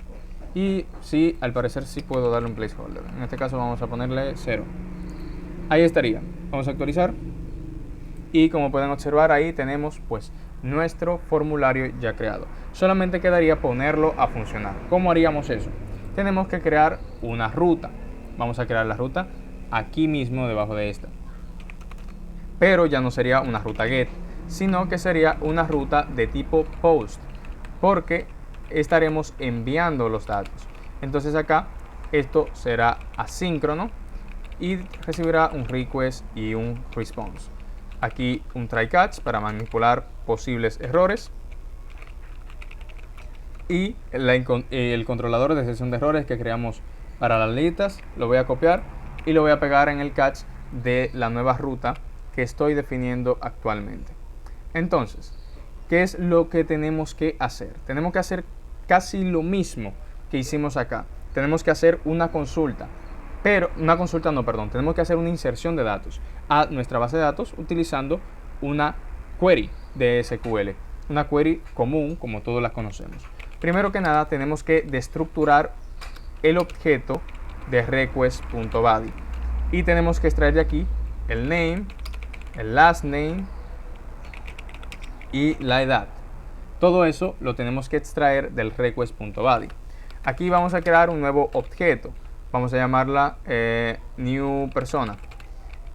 Y sí, al parecer sí puedo darle un placeholder. En este caso vamos a ponerle 0. Ahí estaría. Vamos a actualizar. Y como pueden observar, ahí tenemos pues nuestro formulario ya creado. Solamente quedaría ponerlo a funcionar. ¿Cómo haríamos eso? Tenemos que crear una ruta. Vamos a crear la ruta aquí mismo debajo de esta. Pero ya no sería una ruta get, sino que sería una ruta de tipo post, porque estaremos enviando los datos. Entonces acá esto será asíncrono y recibirá un request y un response. Aquí un try catch para manipular posibles errores. Y el controlador de gestión de errores que creamos para las listas lo voy a copiar y lo voy a pegar en el catch de la nueva ruta que estoy definiendo actualmente. Entonces, ¿qué es lo que tenemos que hacer? Tenemos que hacer casi lo mismo que hicimos acá. Tenemos que hacer una consulta. Tenemos que hacer una inserción de datos a nuestra base de datos utilizando una query de SQL, una query común como todos la conocemos. Primero que nada tenemos que destructurar el objeto de request.body y tenemos que extraer de aquí el name, el last name y la edad. Todo eso lo tenemos que extraer del request.body. Aquí vamos a crear un nuevo objeto. Vamos a llamarla new persona.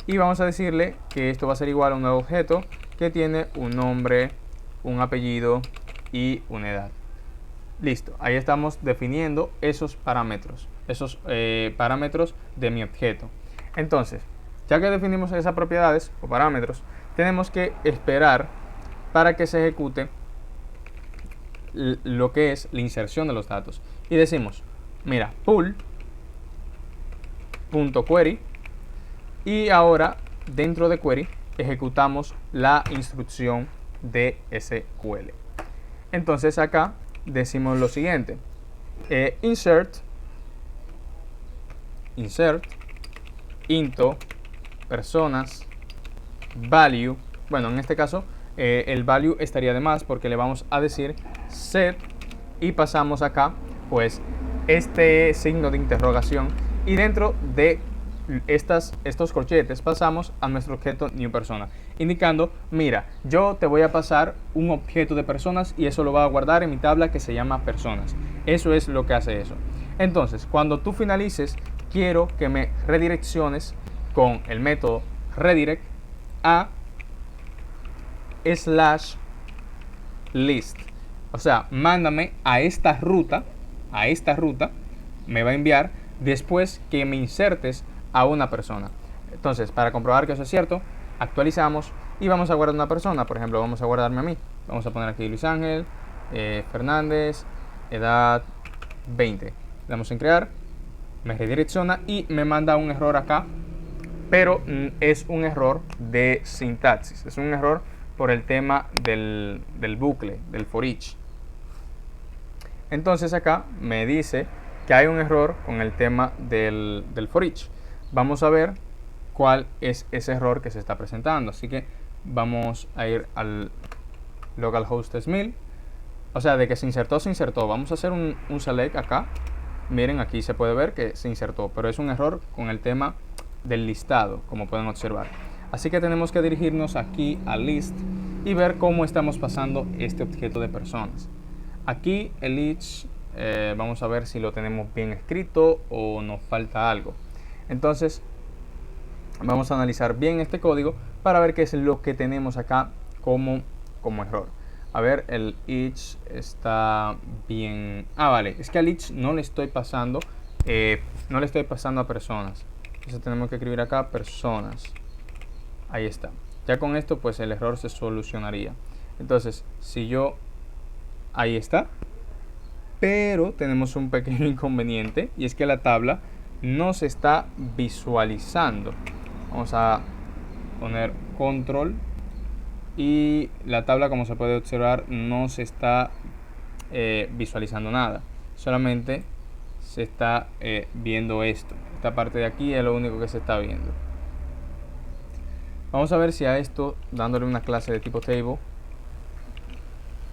Y vamos a decirle que esto va a ser igual a un nuevo objeto que tiene un nombre, un apellido y una edad. Listo, ahí estamos definiendo esos parámetros de mi objeto. Entonces, ya que definimos esas propiedades o parámetros, tenemos que esperar para que se ejecute lo que es la inserción de los datos. Y decimos, mira, pull.query y ahora dentro de query ejecutamos la instrucción de SQL. Entonces acá decimos lo siguiente, insert into personas value. Bueno, en este caso el value estaría de más porque le vamos a decir set y pasamos acá pues este signo de interrogación y dentro de estos corchetes pasamos a nuestro objeto new persona, indicando, mira, yo te voy a pasar un objeto de personas y eso lo va a guardar en mi tabla que se llama personas. Eso es lo que hace eso. Entonces, cuando tú finalices, quiero que me redirecciones con el método redirect a /list. O sea, mándame a esta ruta, me va a enviar después que me insertes a una persona. Entonces, para comprobar que eso es cierto, actualizamos y vamos a guardar una persona. Por ejemplo, vamos a guardarme a mí. Vamos a poner aquí Luis Ángel Fernández, edad 20. Le damos en crear, me redirecciona y me manda un error acá, pero es un error de sintaxis, es un error por el tema del bucle, del for each. Entonces acá me dice que hay un error con el tema del for each. Vamos a ver cuál es ese error que se está presentando. Así que vamos a ir al localhost 1000. O sea, de que se insertó. Vamos a hacer un select acá. Miren, aquí se puede ver que se insertó, pero es un error con el tema del listado, como pueden observar. Así que tenemos que dirigirnos aquí a list y ver cómo estamos pasando este objeto de personas. Aquí el each, vamos a ver si lo tenemos bien escrito o nos falta algo. Entonces vamos a analizar bien este código para ver qué es lo que tenemos acá como error. A ver, el each está bien. Ah, vale, es que al each no le estoy pasando a personas. Entonces tenemos que escribir acá personas. Ahí está. Ya con esto pues el error se solucionaría. Entonces, si yo... Ahí está. Pero tenemos un pequeño inconveniente y es que la tabla no se está visualizando. Vamos a poner control y la tabla, como se puede observar, no se está visualizando nada, solamente se está viendo esto. Esta parte de aquí es lo único que se está viendo. Vamos a ver si a esto, dándole una clase de tipo table,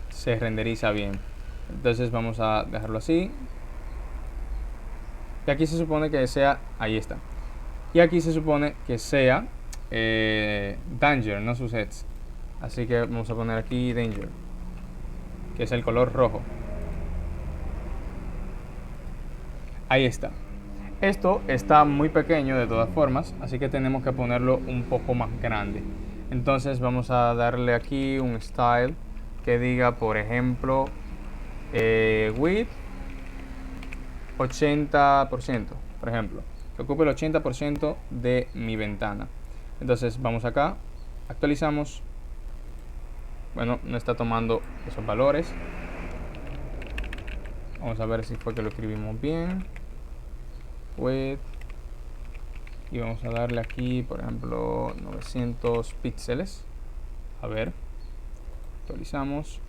se renderiza bien. Entonces vamos a dejarlo así. Y aquí se supone que sea, ahí está. Y aquí se supone que sea danger, no susets. Así que vamos a poner aquí danger, que es el color rojo. Ahí está. Esto está muy pequeño de todas formas, así que tenemos que ponerlo un poco más grande. Entonces vamos a darle aquí un style que diga, por ejemplo, width 80%, por ejemplo, que ocupe el 80% de mi ventana. Entonces vamos acá, actualizamos. Bueno, no está tomando esos valores. Vamos a ver si fue que lo escribimos bien. Width. Y vamos a darle aquí, por ejemplo, 900 píxeles. A ver, actualizamos.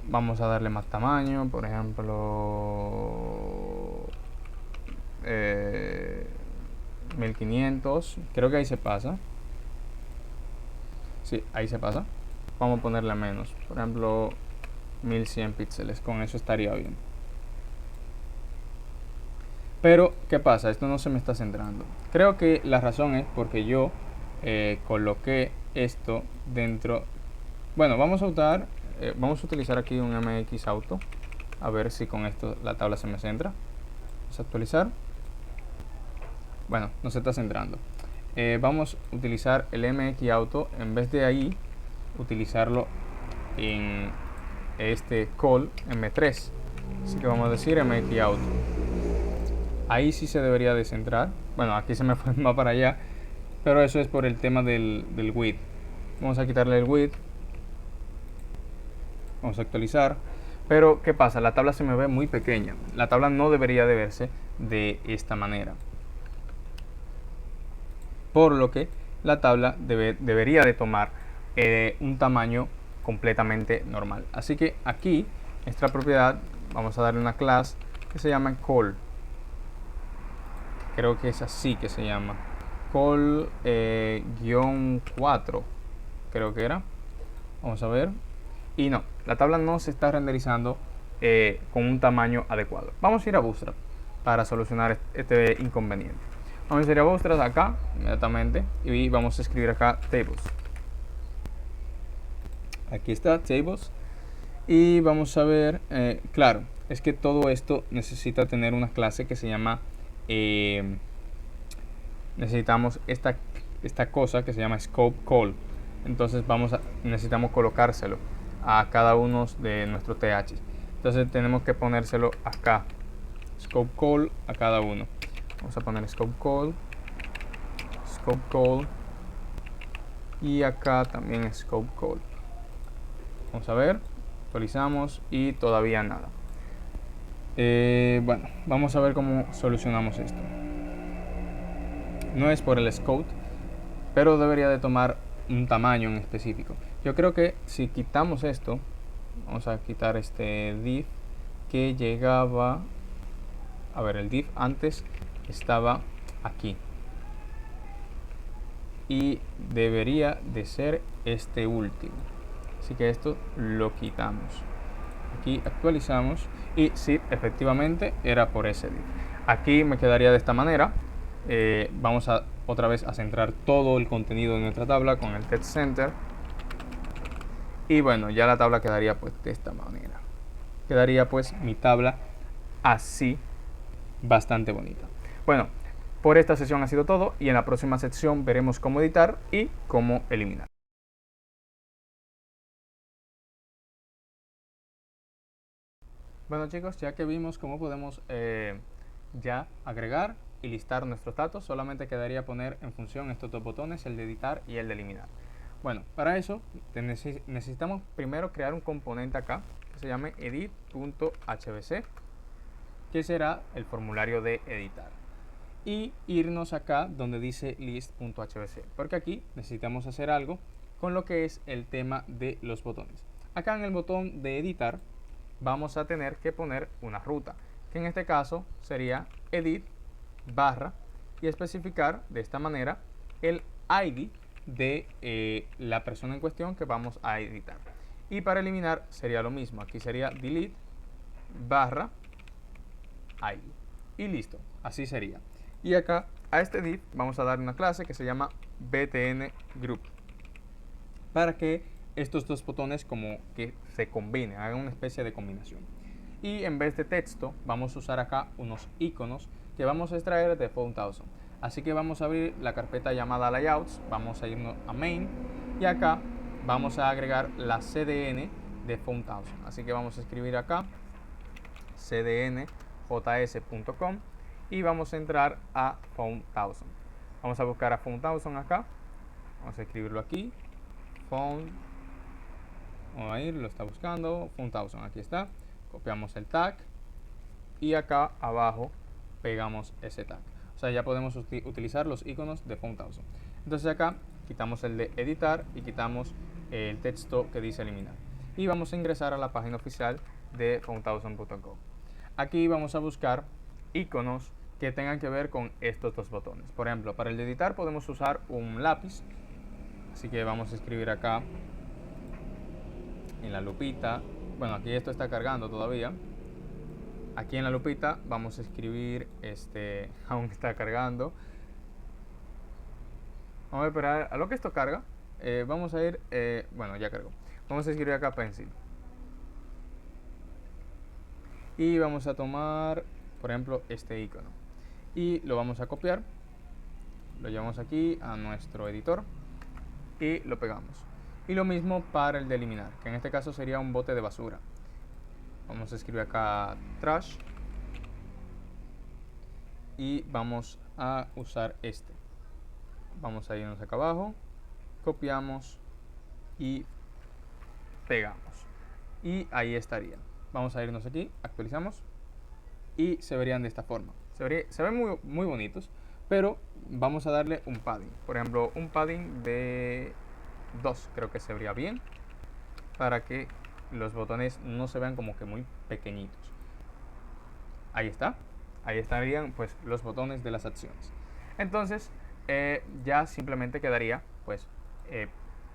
Vamos a darle más tamaño, por ejemplo 1500. Creo que ahí se pasa. Sí, ahí se pasa. Vamos a ponerle menos, por ejemplo 1100 píxeles. Con eso estaría bien. Pero, ¿qué pasa? Esto no se me está centrando. Creo que la razón es porque yo coloqué esto dentro. Bueno, vamos a utilizar aquí un MX Auto. A ver si con esto la tabla se me centra. Vamos a actualizar. Bueno, no se está centrando. Vamos a utilizar el MX Auto. En vez de ahí, utilizarlo en este call M3. Así que vamos a decir MX Auto. Ahí sí se debería de centrar. Bueno, aquí se me fue más para allá, pero eso es por el tema del width. Vamos a quitarle el width. Vamos a actualizar. Pero, ¿qué pasa? La tabla se me ve muy pequeña. La tabla no debería de verse de esta manera. Por lo que la tabla debería de tomar un tamaño completamente normal. Así que aquí, nuestra propiedad, vamos a darle una clase que se llama call. Creo que es así que se llama. Call -4. Creo que era. Vamos a ver. Y no, la tabla no se está renderizando con un tamaño adecuado. Vamos a ir a Bootstrap para solucionar este inconveniente. Vamos a ir a Bootstrap acá inmediatamente y vamos a escribir acá tables. Aquí está tables. Y vamos a ver, claro, es que todo esto necesita tener una clase que se llama, necesitamos esta cosa que se llama scope call. Entonces necesitamos colocárselo a cada uno de nuestros TH. Entonces tenemos que ponérselo acá, scope call a cada uno. Vamos a poner scope call y acá también scope call. Vamos a ver, actualizamos y todavía nada. Bueno, vamos a ver cómo solucionamos esto. No es por el scope, pero debería de tomar un tamaño en específico. Yo creo que si quitamos esto, vamos a quitar este div que llegaba, a ver, el div antes estaba aquí y debería de ser este último, así que esto lo quitamos. Aquí actualizamos y sí, efectivamente era por ese div. Aquí me quedaría de esta manera. Vamos a otra vez a centrar todo el contenido de nuestra tabla con el text center Y bueno, ya la tabla quedaría pues de esta manera. Quedaría pues mi tabla así, bastante bonita. Bueno, por esta sesión ha sido todo y en la próxima sección veremos cómo editar y cómo eliminar. Bueno chicos, ya que vimos cómo podemos ya agregar y listar nuestros datos, solamente quedaría poner en función estos dos botones, el de editar y el de eliminar. Bueno, para eso necesitamos primero crear un componente acá que se llame edit.hbc, que será el formulario de editar. Y irnos acá donde dice list.hbc, porque aquí necesitamos hacer algo con lo que es el tema de los botones. Acá en el botón de editar vamos a tener que poner una ruta, que en este caso sería edit barra y especificar de esta manera el ID de la persona en cuestión que vamos a editar. Y para eliminar sería lo mismo, aquí sería delete barra ID y listo, así sería. Y acá a este div vamos a dar una clase que se llama btn group para que estos dos botones como que se combinen, hagan una especie de combinación. Y en vez de texto vamos a usar acá unos iconos que vamos a extraer de Phone1000. Así que vamos a abrir la carpeta llamada layouts, vamos a irnos a main y acá vamos a agregar la CDN de Phone1000. Así que vamos a escribir acá cdnjs.com y vamos a entrar a Phone1000. Vamos a buscar a Phone1000 acá, vamos a escribirlo aquí, Phone, vamos a ir, lo está buscando, Phone1000, aquí está, copiamos el tag y acá abajo pegamos ese tag. O sea, ya podemos utilizar los iconos de Phone1000. Entonces acá quitamos el de editar y quitamos el texto que dice eliminar. Y vamos a ingresar a la página oficial de phone1000.com. Aquí vamos a buscar iconos que tengan que ver con estos dos botones. Por ejemplo, para el de editar podemos usar un lápiz. Así que vamos a escribir acá en la lupita. Bueno, aquí esto está cargando todavía. Aquí en la lupita vamos a escribir, aún está cargando. Vamos a esperar a lo que esto carga. Vamos a ir, bueno, ya cargó. Vamos a escribir acá pencil. Y vamos a tomar, por ejemplo, este icono. Y lo vamos a copiar. Lo llevamos aquí a nuestro editor. Y lo pegamos. Y lo mismo para el de eliminar, que en este caso sería un bote de basura. Vamos a escribir acá trash. Y vamos a usar este. Vamos a irnos acá abajo. Copiamos y pegamos. Y ahí estaría. Vamos a irnos aquí, actualizamos. Y se verían de esta forma. Se ven muy bonitos, pero vamos a darle un padding. Por ejemplo, un padding de 2 creo que se vería bien, para que los botones no se vean como que muy pequeñitos. Ahí está. Ahí estarían pues los botones de las acciones. Entonces ya simplemente quedaría pues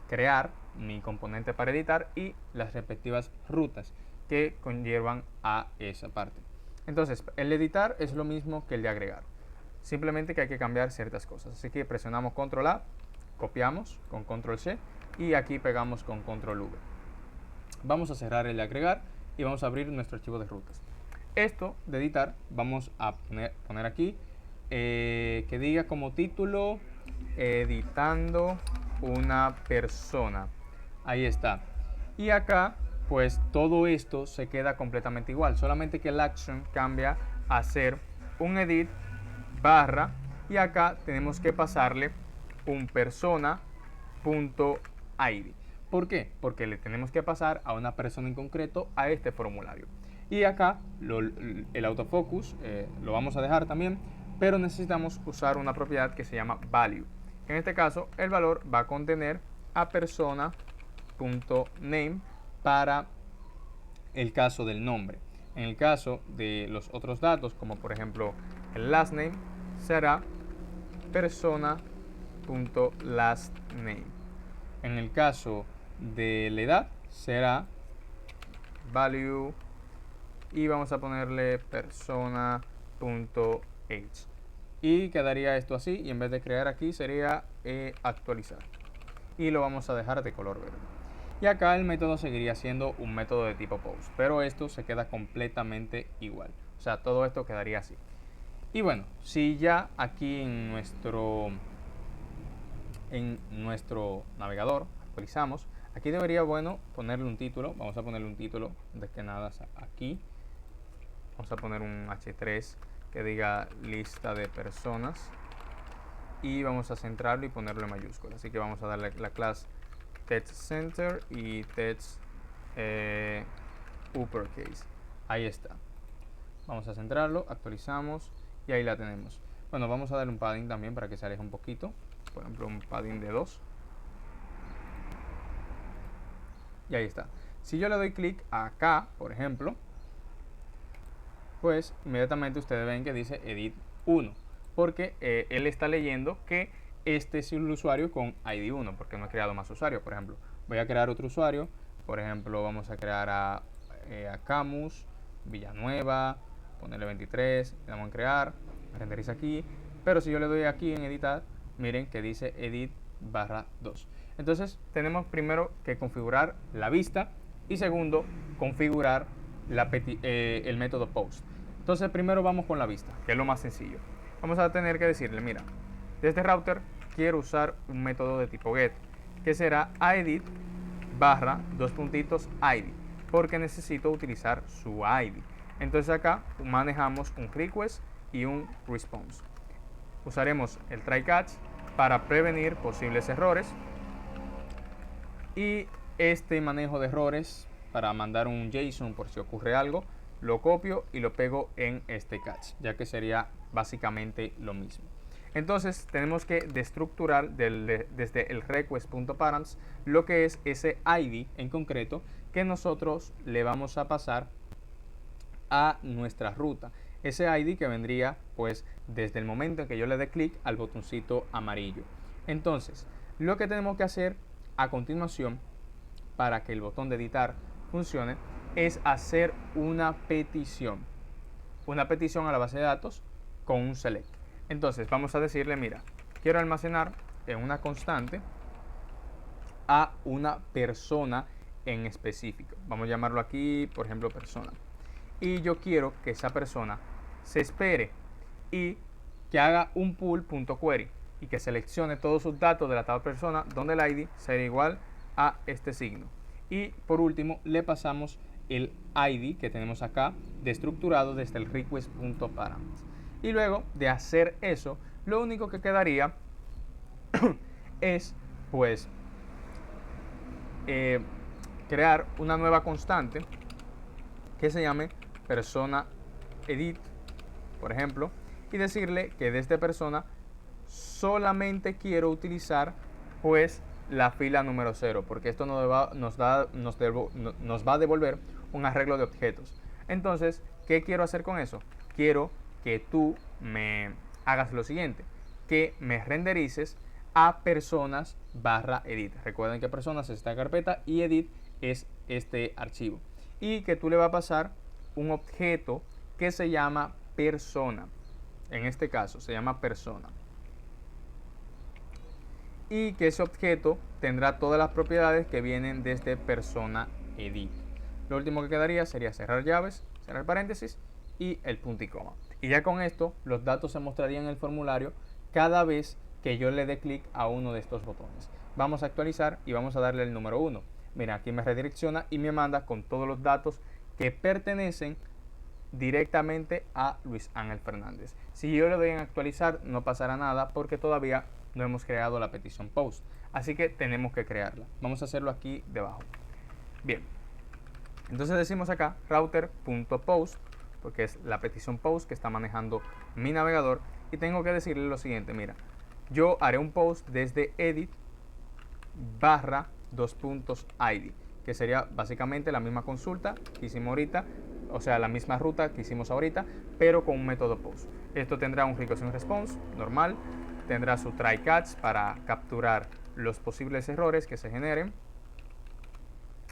crear mi componente para editar y las respectivas rutas que conllevan a esa parte. Entonces el editar es lo mismo que el de agregar, simplemente que hay que cambiar ciertas cosas. Así que presionamos control A, copiamos con control C y aquí pegamos con control V. Vamos a cerrar el de agregar y vamos a abrir nuestro archivo de rutas. Esto de editar vamos a poner aquí que diga como título editando una persona. Ahí está. Y acá pues todo esto se queda completamente igual, solamente que el action cambia a ser un edit barra y acá tenemos que pasarle un persona.id. ¿Por qué? Porque le tenemos que pasar a una persona en concreto a este formulario. Y acá el autofocus lo vamos a dejar también, pero necesitamos usar una propiedad que se llama value. En este caso el valor va a contener a persona.name para el caso del nombre. En el caso de los otros datos, como por ejemplo el last name, será persona.lastname. En el caso de la edad será value y vamos a ponerle persona.age y quedaría esto así, y en vez de crear aquí sería actualizar y lo vamos a dejar de color verde. Y acá el método seguiría siendo un método de tipo post, pero esto se queda completamente igual. O sea, todo esto quedaría así. Y bueno, si ya aquí en nuestro navegador actualizamos, aquí debería, bueno, ponerle un título. Vamos a ponerle un título de que nada aquí. Vamos a poner un H3 que diga lista de personas. Y vamos a centrarlo y ponerlo en mayúsculas. Así que vamos a darle la clase text center y text uppercase. Ahí está. Vamos a centrarlo, actualizamos y ahí la tenemos. Bueno, vamos a darle un padding también para que se aleje un poquito. Por ejemplo, un padding de 2. Y ahí está. Si yo le doy clic acá, por ejemplo, pues inmediatamente ustedes ven que dice edit 1. Porque él está leyendo que este es un usuario con ID 1, porque no he creado más usuarios. Por ejemplo, voy a crear otro usuario. Por ejemplo, vamos a crear a Camus, Villanueva, ponerle 23, le damos en crear, renderiza aquí. Pero si yo le doy aquí en editar, miren que dice edit /2. Entonces tenemos primero que configurar la vista y segundo configurar el método post. Entonces primero vamos con la vista, que es lo más sencillo. Vamos a tener que decirle, mira, de este router quiero usar un método de tipo get, que será aedit /2.id, porque necesito utilizar su ID. Entonces acá manejamos un request y un response. Usaremos el try catch para prevenir posibles errores, y este manejo de errores para mandar un JSON por si ocurre algo, lo copio y lo pego en este catch, ya que sería básicamente lo mismo. Entonces tenemos que destructurar desde el request.params lo que es ese ID en concreto que nosotros le vamos a pasar a nuestra ruta. Ese ID que vendría pues desde el momento en que yo le dé clic al botoncito amarillo. Entonces lo que tenemos que hacer a continuación para que el botón de editar funcione es hacer una petición a la base de datos con un select. Entonces vamos a decirle, mira, quiero almacenar en una constante a una persona en específico. Vamos a llamarlo aquí, por ejemplo, persona. Y yo quiero que esa persona se espere y que haga un pool.query y que seleccione todos sus datos de la tal persona, donde el ID será igual a este signo. Y por último le pasamos el ID que tenemos acá destructurado desde el request.params. Y luego de hacer eso, lo único que quedaría es pues crear una nueva constante que se llame persona edit, por ejemplo, y decirle que de esta persona solamente quiero utilizar pues la fila número 0, porque esto nos va a devolver un arreglo de objetos. Entonces, ¿qué quiero hacer con eso? Quiero que tú me hagas lo siguiente, que me renderices a personas /edit. Recuerden que personas es esta carpeta y edit es este archivo. Y que tú le vas a pasar un objeto que se llama persona. En este caso se llama persona. Y que ese objeto tendrá todas las propiedades que vienen desde persona edit. Lo último que quedaría sería cerrar llaves, cerrar paréntesis y el punto y coma. Y ya con esto los datos se mostrarían en el formulario cada vez que yo le dé clic a uno de estos botones. Vamos a actualizar y vamos a darle el número 1. Mira, aquí me redirecciona y me manda con todos los datos que pertenecen directamente a Luis Ángel Fernández. Si yo le doy en actualizar no pasará nada porque todavía no hemos creado la petición post, así que tenemos que crearla. Vamos a hacerlo aquí debajo. Bien, entonces decimos acá router.post, porque es la petición post que está manejando mi navegador, y tengo que decirle lo siguiente, mira, yo haré un post desde edit /2.id, que sería básicamente la misma consulta que hicimos ahorita, o sea, la misma ruta que hicimos ahorita, pero con un método post. Esto tendrá un request response normal, tendrá su try catch para capturar los posibles errores que se generen.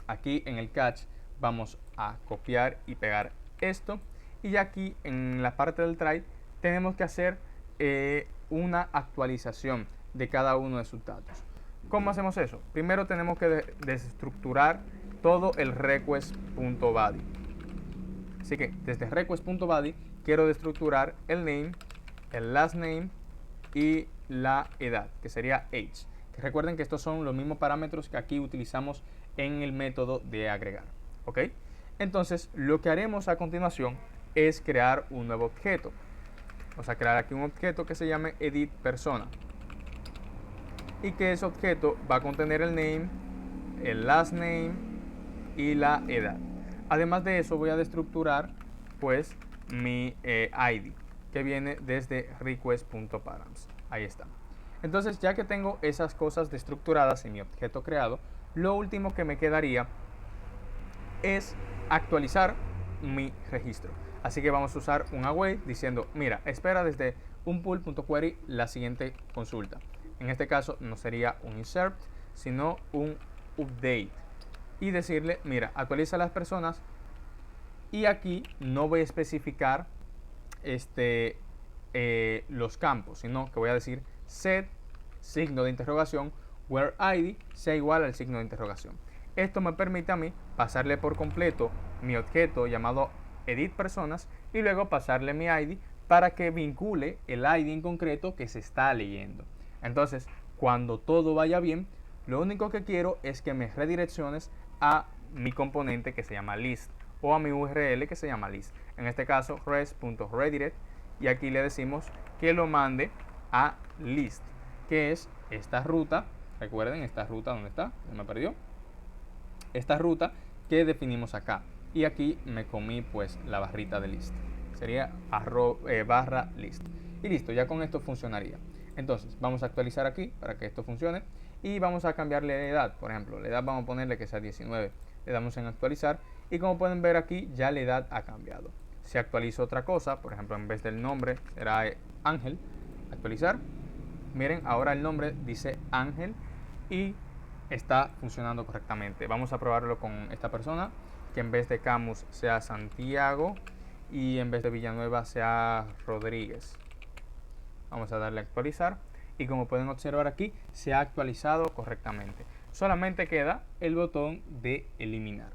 Aquí en el catch vamos a copiar y pegar esto, y aquí en la parte del try tenemos que hacer una actualización de cada uno de sus datos. ¿Cómo hacemos eso? Primero tenemos que desestructurar todo el request.body. Así que desde request.body quiero destructurar el name, el last name y la edad, que sería age. Que recuerden que estos son los mismos parámetros que aquí utilizamos en el método de agregar. ¿Ok? Entonces, lo que haremos a continuación es crear un nuevo objeto. Vamos a crear aquí un objeto que se llame edit persona. Y que ese objeto va a contener el name, el last name y la edad. Además de eso, voy a destructurar pues mi ID, que viene desde request.params. Ahí está. Entonces, ya que tengo esas cosas destructuradas en mi objeto creado, lo último que me quedaría es actualizar mi registro. Así que vamos a usar un await diciendo, mira, espera desde un pool.query la siguiente consulta. En este caso no sería un insert, sino un update. Y decirle, mira, actualiza a las personas. Y aquí no voy a especificar los campos, sino que voy a decir set signo de interrogación where id sea igual al signo de interrogación. Esto me permite a mí pasarle por completo mi objeto llamado edit personas y luego pasarle mi id para que vincule el id en concreto que se está leyendo. Entonces, cuando todo vaya bien, lo único que quiero es que me redirecciones a mi componente que se llama list o a mi URL que se llama list. En este caso, res.redirect, y aquí le decimos que lo mande a list, que es esta ruta. Recuerden, esta ruta, ¿dónde está? Me perdió. Esta ruta que definimos acá. Y aquí me comí pues la barrita de list. Sería barra list. Y listo, ya con esto funcionaría. Entonces, vamos a actualizar aquí para que esto funcione. Y vamos a cambiarle la edad. Por ejemplo, la edad vamos a ponerle que sea 19. Le damos en actualizar. Y como pueden ver aquí, ya la edad ha cambiado. Si actualizo otra cosa, por ejemplo, en vez del nombre será Ángel. Actualizar. Miren, ahora el nombre dice Ángel y está funcionando correctamente. Vamos a probarlo con esta persona, que en vez de Camus sea Santiago y en vez de Villanueva sea Rodríguez. Vamos a darle a actualizar y como pueden observar aquí, se ha actualizado correctamente. Solamente queda el botón de eliminar.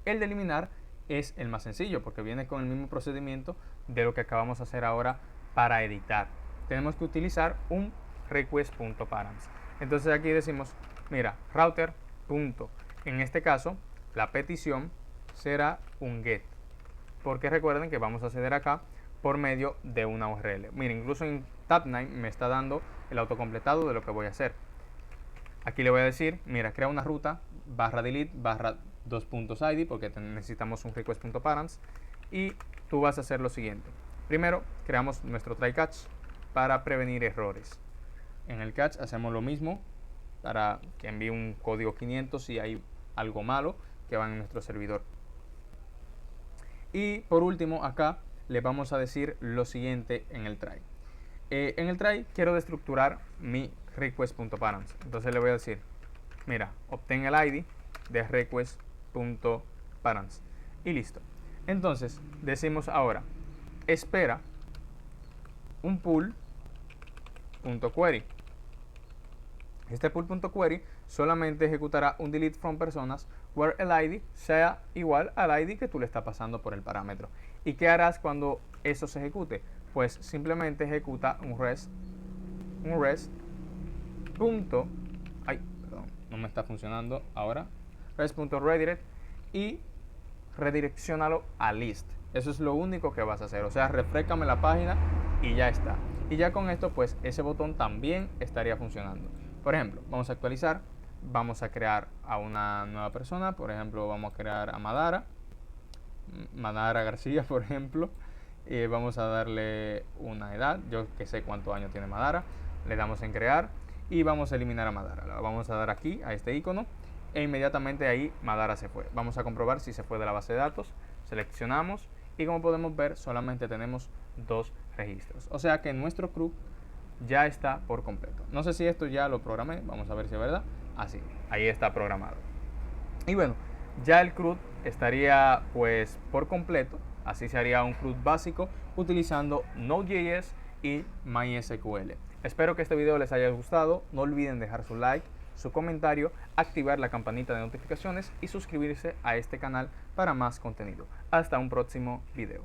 El de eliminar es el más sencillo porque viene con el mismo procedimiento de lo que acabamos de hacer ahora para editar. Tenemos que utilizar un request.params. Entonces aquí decimos, mira, router. En este caso, la petición será un get. Porque recuerden que vamos a acceder acá por medio de una URL. Miren, incluso en Tabname me está dando el autocompletado de lo que voy a hacer. Aquí le voy a decir, mira, crea una ruta /delete /2.id porque necesitamos un request.params y tú vas a hacer lo siguiente. Primero, creamos nuestro try catch para prevenir errores. En el catch hacemos lo mismo para que envíe un código 500 si hay algo malo que va en nuestro servidor. Y por último, acá le vamos a decir lo siguiente en el try. En el try quiero destructurar mi request.params. Entonces le voy a decir, mira, obtén el ID de request.params. Y listo. Entonces decimos ahora, espera un pool.query. Este pool.query solamente ejecutará un delete from personas where el ID sea igual al ID que tú le estás pasando por el parámetro. ¿Y qué harás cuando eso se ejecute? Pues simplemente ejecuta un res perdón, no me está funcionando ahora, res.redirect y redireccionalo a list. Eso es lo único que vas a hacer, o sea, refrescame la página y ya está. Y ya con esto pues ese botón también estaría funcionando. Por ejemplo, vamos a actualizar, vamos a crear a una nueva persona, por ejemplo vamos a crear a Madara García, por ejemplo. Vamos a darle una edad, yo que sé cuántos años tiene Madara, le damos en crear y vamos a eliminar a Madara. La vamos a dar aquí a este icono e inmediatamente ahí Madara se fue. Vamos a comprobar si se fue de la base de datos, seleccionamos y como podemos ver solamente tenemos 2 registros, o sea que nuestro CRUD ya está por completo. No sé si esto ya lo programé, vamos a ver si es verdad. Así, ahí está programado. Y bueno, ya el CRUD estaría pues por completo. Así se haría un CRUD básico utilizando Node.js y MySQL. Espero que este video les haya gustado. No olviden dejar su like, su comentario, activar la campanita de notificaciones y suscribirse a este canal para más contenido. Hasta un próximo video.